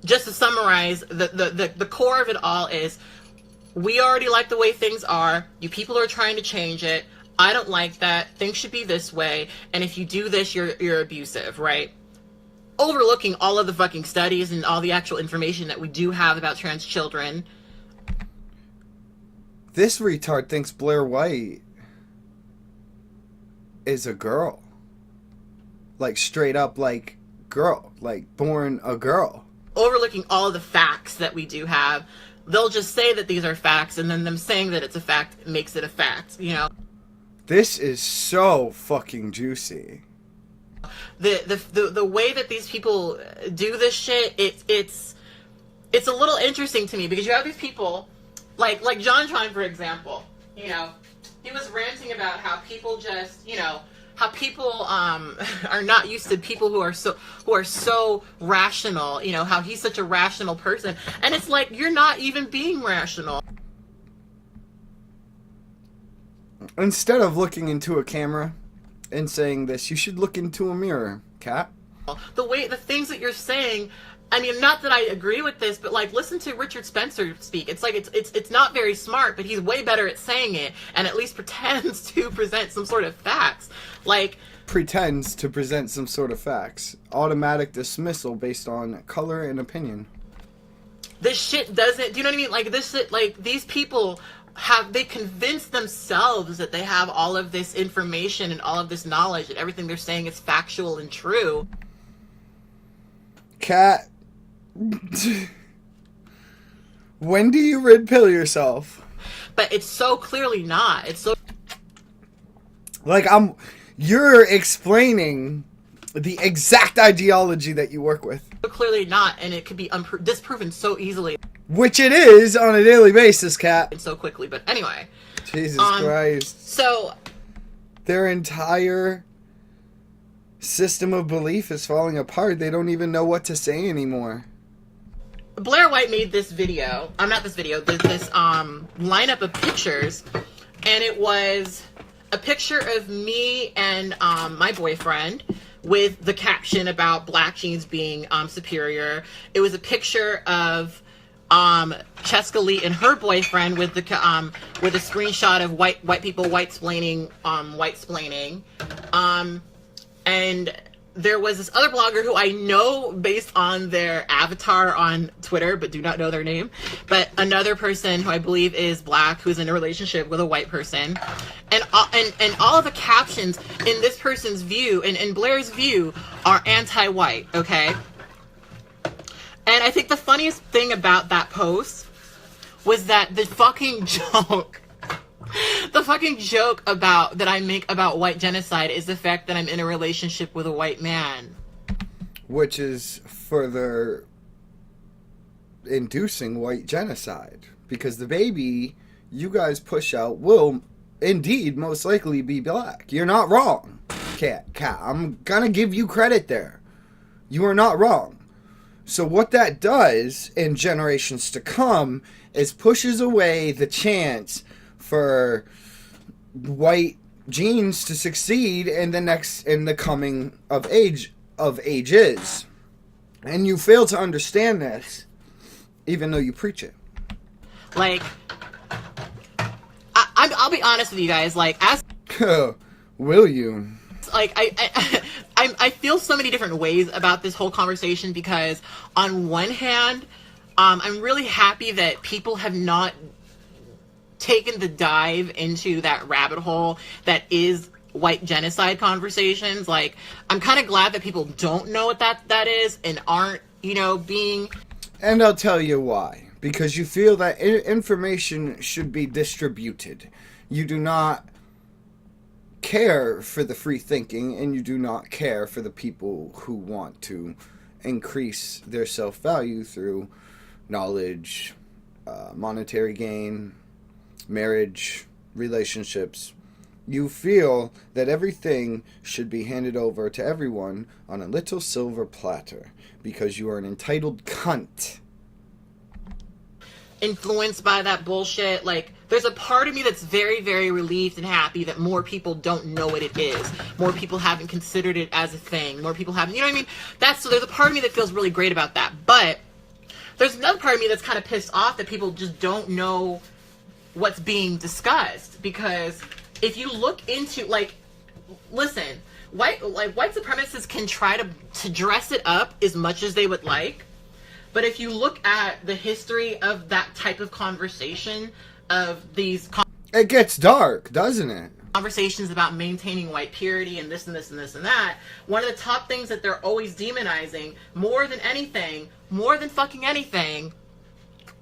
Just to summarize, the core of it all is, we already like the way things are. You people are trying to change it. I don't like that. Things should be this way. And if you do this, you're abusive, right? Overlooking all of the fucking studies and all the actual information that we do have about trans children. This retard thinks Blaire White is a girl. Like, straight up, like, girl. Like, born a girl. Overlooking all of the facts that we do have. They'll just say that these are facts, and then them saying that it's a fact makes it a fact, you know? This is so fucking juicy. The way that these people do this shit, it's a little interesting to me, because you have these people, like JonTron, for example, you know, he was ranting about how people just, you know, how people are not used to people who are so rational, you know, how he's such a rational person, and it's like, you're not even being rational. Instead of looking into a camera and saying this, you should look into a mirror, Kat. The things that you're saying, I mean, not that I agree with this, but like, listen to Richard Spencer speak. It's like, it's not very smart, but he's way better at saying it, and at least pretends to present some sort of facts. Like, pretends to present some sort of facts. Automatic dismissal based on color and opinion. This shit doesn't, do you know what I mean? Like, this shit, like, these people they convince themselves that they have all of this information and all of this knowledge, and everything they're saying is factual and true. Kat, when do you red pill yourself? But it's so clearly not. It's so, like, you're explaining the exact ideology that you work with. so clearly not, and it could be disproven so easily. Which it is on a daily basis, Kat. And so quickly, but anyway. Jesus Christ. So, their entire system of belief is falling apart. They don't even know what to say anymore. Blaire White made this video, this lineup of pictures, and it was a picture of me and my boyfriend with the caption about black jeans being superior. It was a picture of Cheska Lee and her boyfriend with a screenshot of white people white-splaining, and there was this other blogger who I know based on their avatar on Twitter, but do not know their name, but another person who I believe is black, who's in a relationship with a white person, and all of the captions in this person's view, and in Blaire's view, are anti-white, okay? And I think the funniest thing about that post was that the fucking joke that I make about white genocide is the fact that I'm in a relationship with a white man. Which is further inducing white genocide. Because the baby you guys push out will indeed most likely be black. You're not wrong, Kat. I'm gonna give you credit there. You are not wrong. So what that does in generations to come is pushes away the chance for white genes to succeed in the coming of ages. And you fail to understand this, even though you preach it. Like, I'll be honest with you guys. Like, as will you? Like, I feel so many different ways about this whole conversation because, on one hand, I'm really happy that people have not taken the dive into that rabbit hole that is white genocide conversations. Like, I'm kind of glad that people don't know what that is and aren't, being... And I'll tell you why. Because you feel that information should be distributed. You do not care for the free thinking, and you do not care for the people who want to increase their self-value through knowledge, monetary gain, marriage, relationships. You feel that everything should be handed over to everyone on a little silver platter because you are an entitled cunt. Influenced by that bullshit. Like, there's a part of me that's very, very relieved and happy that more people don't know what it is. More people haven't considered it as a thing. More people haven't, you know what I mean? So there's a part of me that feels really great about that. But there's another part of me that's kind of pissed off that people just don't know what's being discussed. Because if you look into, like, listen, white supremacists can try to dress it up as much as they would like. But if you look at the history of that type of conversation, of these... It gets dark, doesn't it? Conversations about maintaining white purity and this and this and this and that, one of the top things that they're always demonizing, more than fucking anything,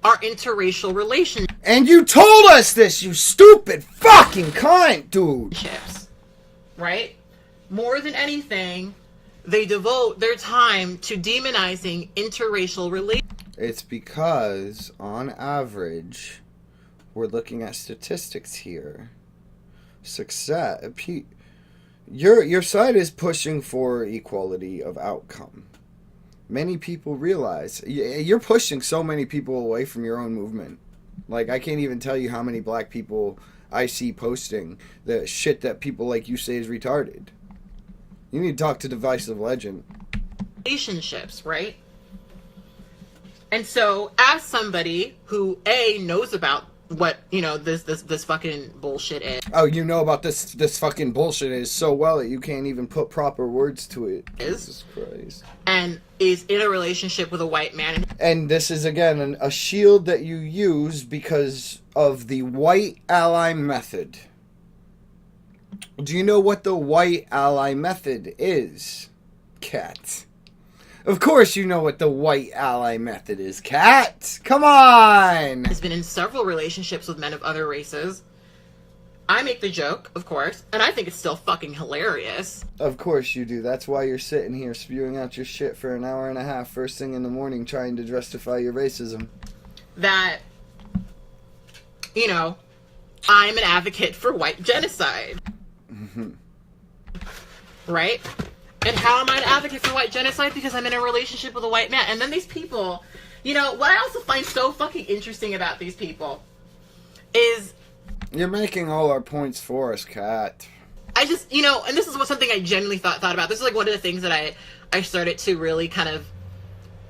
are interracial relationships. And you told us this, you stupid fucking cunt, dude! Right? More than anything... They devote their time to demonizing interracial relations. It's because, on average, we're looking at statistics here. Success. Your side is pushing for equality of outcome. Many people realize you're pushing so many people away from your own movement. Like, I can't even tell you how many black people I see posting the shit that people like you say is retarded. You need to talk to Divisive Legend. Relationships, right? And so, as somebody who, A, knows about what, this fucking bullshit is. Oh, you know about this fucking bullshit is so well that you can't even put proper words to it. Jesus Christ. And is in a relationship with a white man. And this is, again, a shield that you use because of the white ally method. Do you know what the white ally method is, Cat? Of course you know what the white ally method is, Cat! Come on! Has been in several relationships with men of other races. I make the joke, of course, and I think it's still fucking hilarious. Of course you do. That's why you're sitting here spewing out your shit for an hour and a half first thing in the morning trying to justify your racism. That, I'm an advocate for white genocide. Mm-hmm. Right? And how am I an advocate for white genocide? Because I'm in a relationship with a white man. And then these people, what I also find so fucking interesting about these people is... You're making all our points for us, Kat. I just, and this is something I genuinely thought about. This is like one of the things that I started to really kind of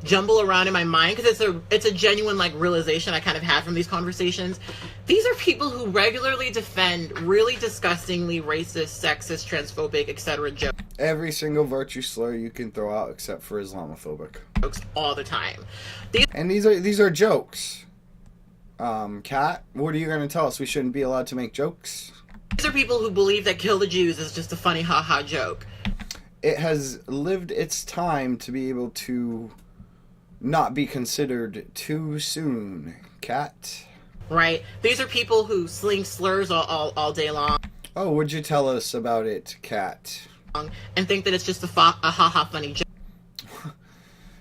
jumble around in my mind, because it's a genuine like realization I kind of had from these conversations. These are people who regularly defend really disgustingly racist, sexist, transphobic, etc. jokes. Every single virtue slur you can throw out except for Islamophobic. Jokes all the time. These are jokes. Kat, what are you going to tell us? We shouldn't be allowed to make jokes? These are people who believe that kill the Jews is just a funny ha-ha joke. It has lived its time to be able to not be considered too soon, Kat. Right? These are people who sling slurs all day long. Oh, would you tell us about it, Kat? And think that it's just a ha-ha funny joke.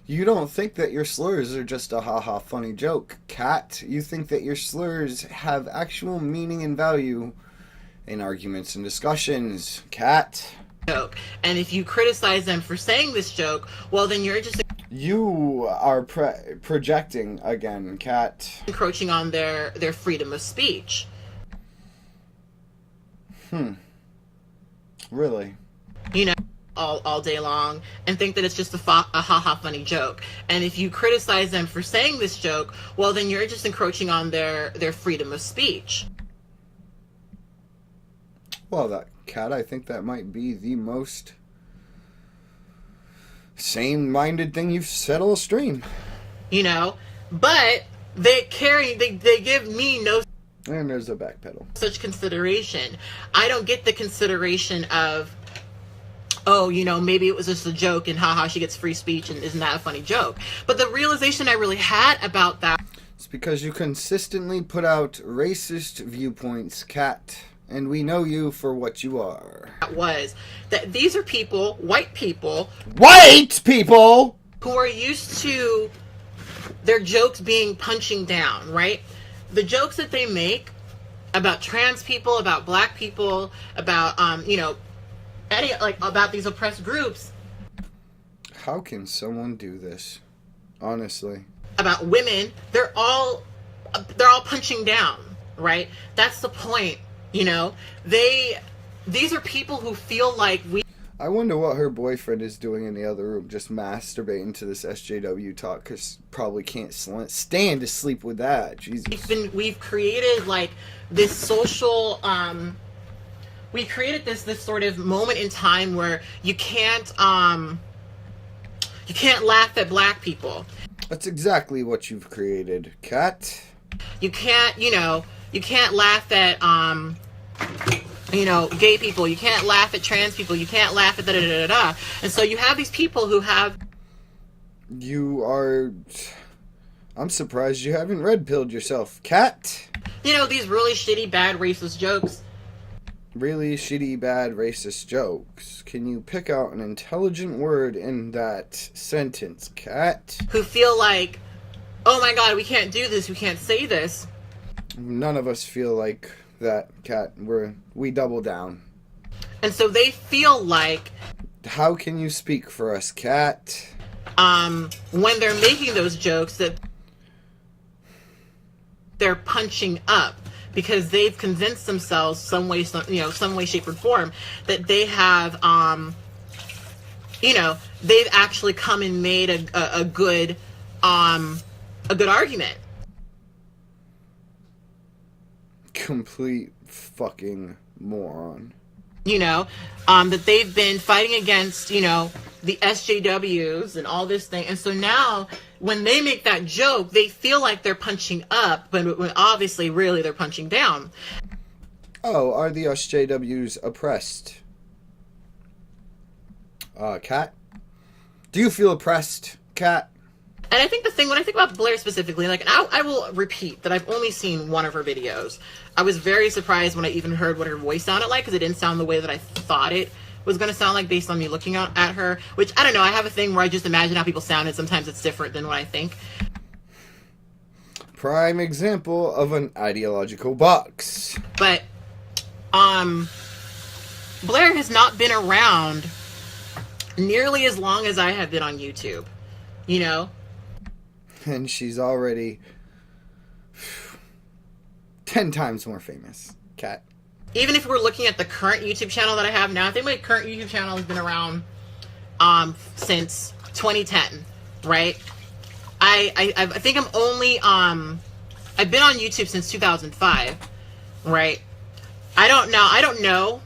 You don't think that your slurs are just a ha-ha funny joke, Kat. You think that your slurs have actual meaning and value in arguments and discussions, Kat. Joke. And if you criticize them for saying this joke, well, then you're just... You are projecting again, Kat. Encroaching on their freedom of speech. Really? You know, all day long, and think that it's just a ha-ha funny joke. And if you criticize them for saying this joke, well, then you're just encroaching on their freedom of speech. Well, that cat, I think that might be the most sane-minded thing you've said all stream. You know, but they give me no. And there's a back pedal. Such consideration. I don't get the consideration of, oh, you know, maybe it was just a joke and haha, she gets free speech and isn't that a funny joke? But the realization I really had about that. It's because you consistently put out racist viewpoints, cat. And we know you for what you are. Was that these are people, white people, who are used to their jokes being punching down, right? The jokes that they make about trans people, about black people, about you know, about these oppressed groups. How can someone do this? Honestly. About women, they're all punching down, right? That's the point. You know, these are people who feel like we. I wonder what her boyfriend is doing in the other room, just masturbating to this SJW talk, because probably can't stand to sleep with that. Jesus. We've created like this social. We created this sort of moment in time where you can't laugh at black people. That's exactly what you've created, cat. You can't, you can't laugh at gay people. You can't laugh at trans people. You can't laugh at da-da-da-da-da. And so you have these people who have. I'm surprised you haven't red-pilled yourself, cat. These really shitty, bad, racist jokes. Really shitty, bad, racist jokes. Can you pick out an intelligent word in that sentence, cat? Who feel like, oh my god, we can't do this, we can't say this. None of us feel like that, cat. We double down. And so they feel like... How can you speak for us, cat? When they're making those jokes, that they're punching up. Because they've convinced themselves some way, shape, or form that they have, they've actually come and made a good argument. Complete fucking moron. That they've been fighting against, the SJWs and all this thing. And so now, when they make that joke, they feel like they're punching up, but when obviously, really, they're punching down. Oh, are the SJWs oppressed? Cat? Do you feel oppressed, cat? And I think when I think about Blaire specifically, and I will repeat that I've only seen one of her videos. I was very surprised when I even heard what her voice sounded like, because it didn't sound the way that I thought it was going to sound like based on me looking at her, which, I don't know, I have a thing where I just imagine how people sound, and sometimes it's different than what I think. Prime example of an ideological box. But, Blaire has not been around nearly as long as I have been on YouTube, And she's already 10 times more famous, cat. Even if we're looking at the current YouTube channel that I have now, I think my current YouTube channel has been around since 2010, right? I think I'm only I've been on YouTube since 2005, right? I don't know,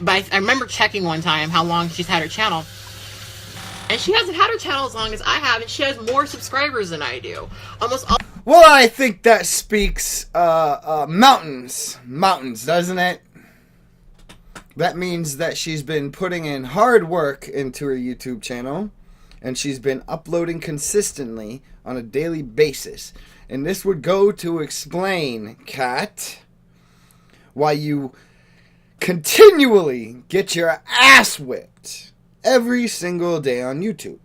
but I remember checking one time how long she's had her channel. And she hasn't had her channel as long as I have, and she has more subscribers than I do. Almost all. Well, I think that speaks mountains, doesn't it? That means that she's been putting in hard work into her YouTube channel, and she's been uploading consistently on a daily basis. And this would go to explain, cat, why you continually get your ass whipped every single day on YouTube.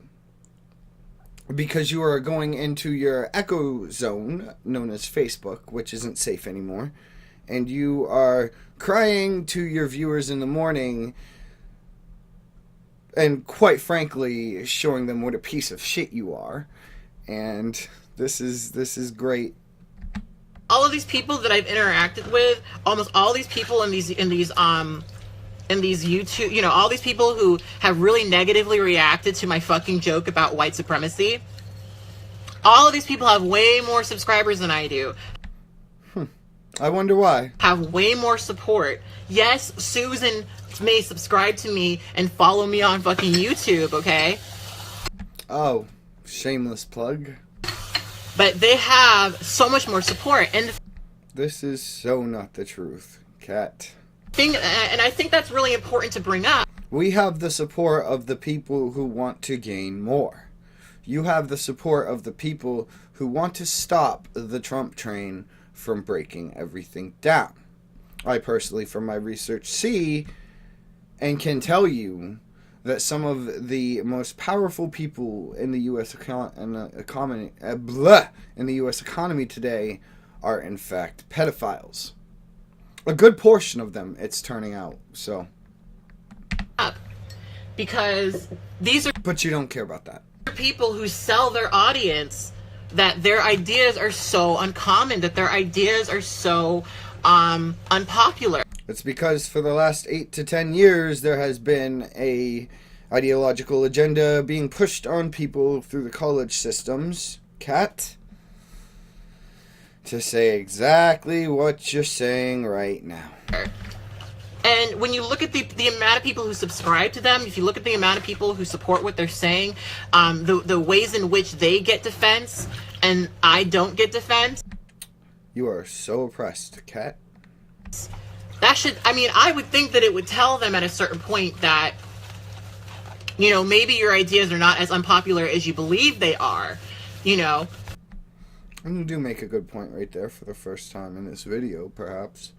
Because you are going into your echo zone, known as Facebook, which isn't safe anymore, and you are crying to your viewers in the morning, and quite frankly, showing them what a piece of shit you are. And this is great. All of these people that I've interacted with, almost all these people in these and these YouTube, you know, all these people who have really negatively reacted to my fucking joke about white supremacy, all of these people have way more subscribers than I do. I wonder why. Have way more support. Yes, Susan may subscribe to me and follow me on fucking YouTube, okay? Oh, shameless plug. But they have so much more support. And this is so not the truth, Kat. And I think that's really important to bring up. We have the support of the people who want to gain more. You have the support of the people who want to stop the Trump train from breaking everything down. I personally, from my research, see and can tell you that some of the most powerful people in the U.S. economy today are in fact pedophiles. A good portion of them, it's turning out. So, because these are. But you don't care about that. People who sell their audience that their ideas are so uncommon, that their ideas are so unpopular. It's because for the last 8 to 10 years there has been a ideological agenda being pushed on people through the college systems, Kat, to say exactly what you're saying right now. And when you look at the amount of people who subscribe to them, if you look at the amount of people who support what they're saying, the ways in which they get defense and I don't get defense. You are so oppressed, Kat. That should, I mean, I would think that it would tell them at a certain point that, you know, maybe your ideas are not as unpopular as you believe they are, you know. And you do make a good point right there for the first time in this video, perhaps.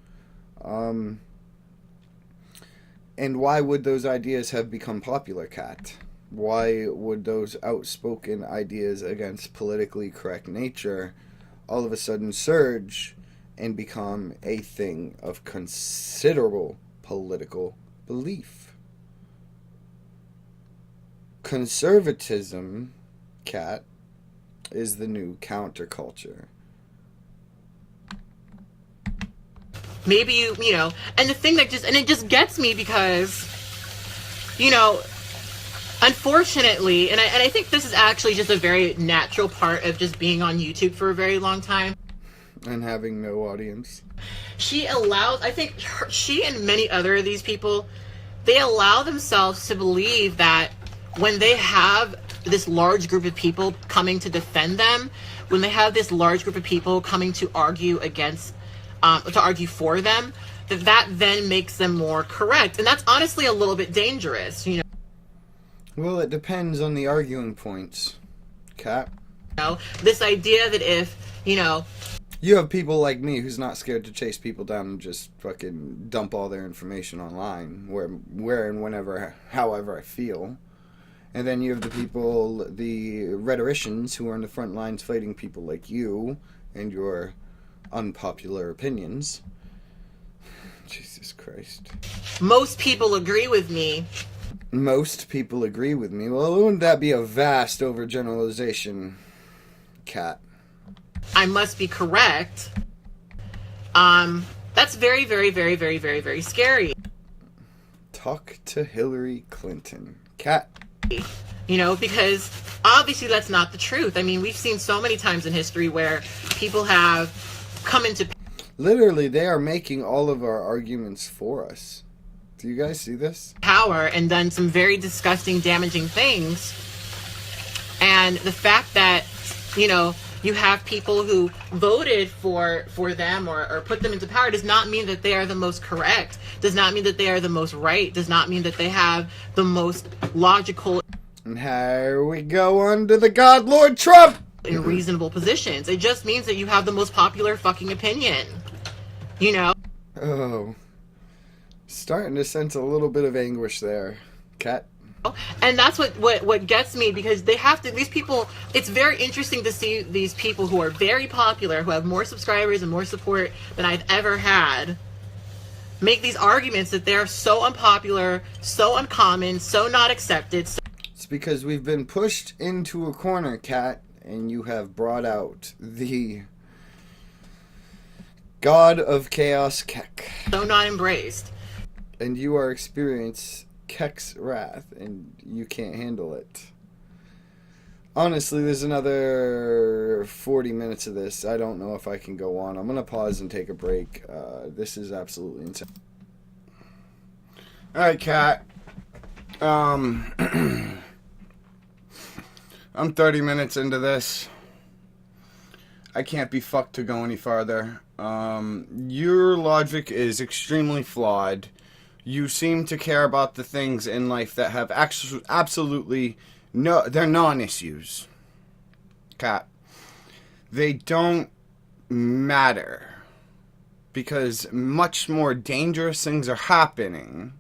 And why would those ideas have become popular, Kat? Why would those outspoken ideas against politically correct nature all of a sudden surge and become a thing of considerable political belief? Conservatism, Kat, is the new counterculture. Maybe you know, and the thing that it just gets me because, you know, unfortunately, and I think this is actually just a very natural part of just being on YouTube for a very long time. And having no audience. She allows, I think she and many other of these people, they allow themselves to believe that when they have this large group of people coming to defend them, when they have this large group of people coming to argue against, to argue for them, that then makes them more correct. And that's honestly a little bit dangerous, you know. Well, it depends on the arguing points, Kat. You know, this idea that if, you know... You have people like me who's not scared to chase people down and just fucking dump all their information online, where and whenever, however I feel. And then you have the people, the rhetoricians who are in the front lines fighting people like you and your unpopular opinions. Jesus Christ. Most people agree with me. Most people agree with me? Well, wouldn't that be a vast overgeneralization, Kat? I must be correct. That's very, very, very, very, very, very scary. Talk to Hillary Clinton, Kat. You know, because obviously that's not the truth. I mean, we've seen so many times in history where people have come into... Literally, they are making all of our arguments for us. Do you guys see this? Power and done some very disgusting, damaging things. And the fact that, you know, you have people who voted for them or put them into power does not mean that they are the most correct, does not mean that they are the most right, does not mean that they have the most logical... And here we go under the God Lord Trump! In reasonable positions. It just means that you have the most popular fucking opinion. You know? Oh. Starting to sense a little bit of anguish there, Kat. And that's what gets me, because they have to, these people, it's very interesting to see these people who are very popular, who have more subscribers and more support than I've ever had, make these arguments that they're so unpopular, so uncommon, so not accepted. It's because we've been pushed into a corner, Kat, and you have brought out the God of Chaos, Kek. So not embraced. and you are experiencing Kek's wrath, and you can't handle it. Honestly, there's another 40 minutes of this. I don't know if I can go on. I'm going to pause and take a break. This is absolutely insane. Alright, Kat. I'm 30 minutes into this. I can't be fucked to go any farther. Your logic is extremely flawed. You seem to care about the things in life that have absolutely no... They're non-issues. Kat. They don't matter. Because much more dangerous things are happening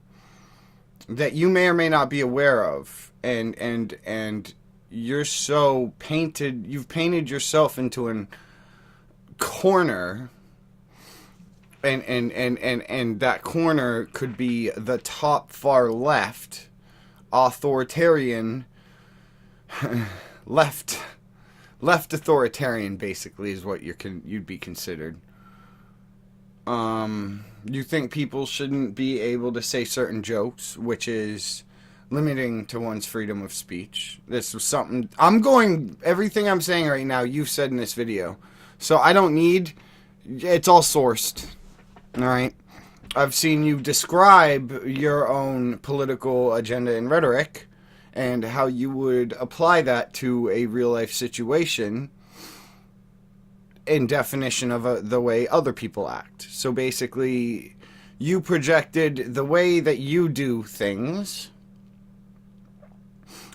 that you may or may not be aware of. And you're so painted... You've painted yourself into an corner, and that corner could be the top far left authoritarian left authoritarian, basically, is what you'd be considered. You think people shouldn't be able to say certain jokes, which is limiting to one's freedom of speech. This was something everything I'm saying right now you've said in this video. So I don't need... It's all sourced. Alright? I've seen you describe your own political agenda and rhetoric, and how you would apply that to a real-life situation in definition of the way other people act. So basically, you projected the way that you do things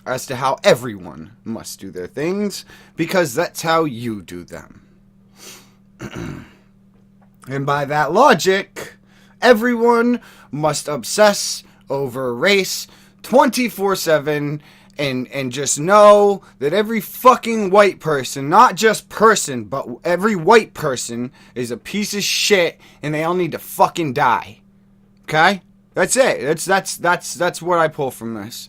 as to how everyone must do their things, because that's how you do them. And by that logic, everyone must obsess over race 24/7 and just know that every fucking white person, not just person, but every white person is a piece of shit and they all need to fucking die. Okay? That's it. That's what I pull from this.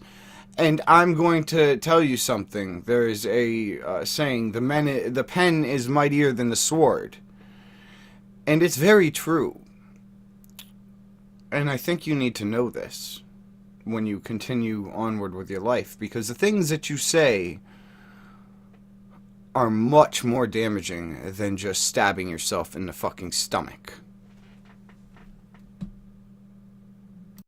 And I'm going to tell you something. There is a saying, the pen is mightier than the sword. And it's very true. And I think you need to know this when you continue onward with your life. Because the things that you say are much more damaging than just stabbing yourself in the fucking stomach.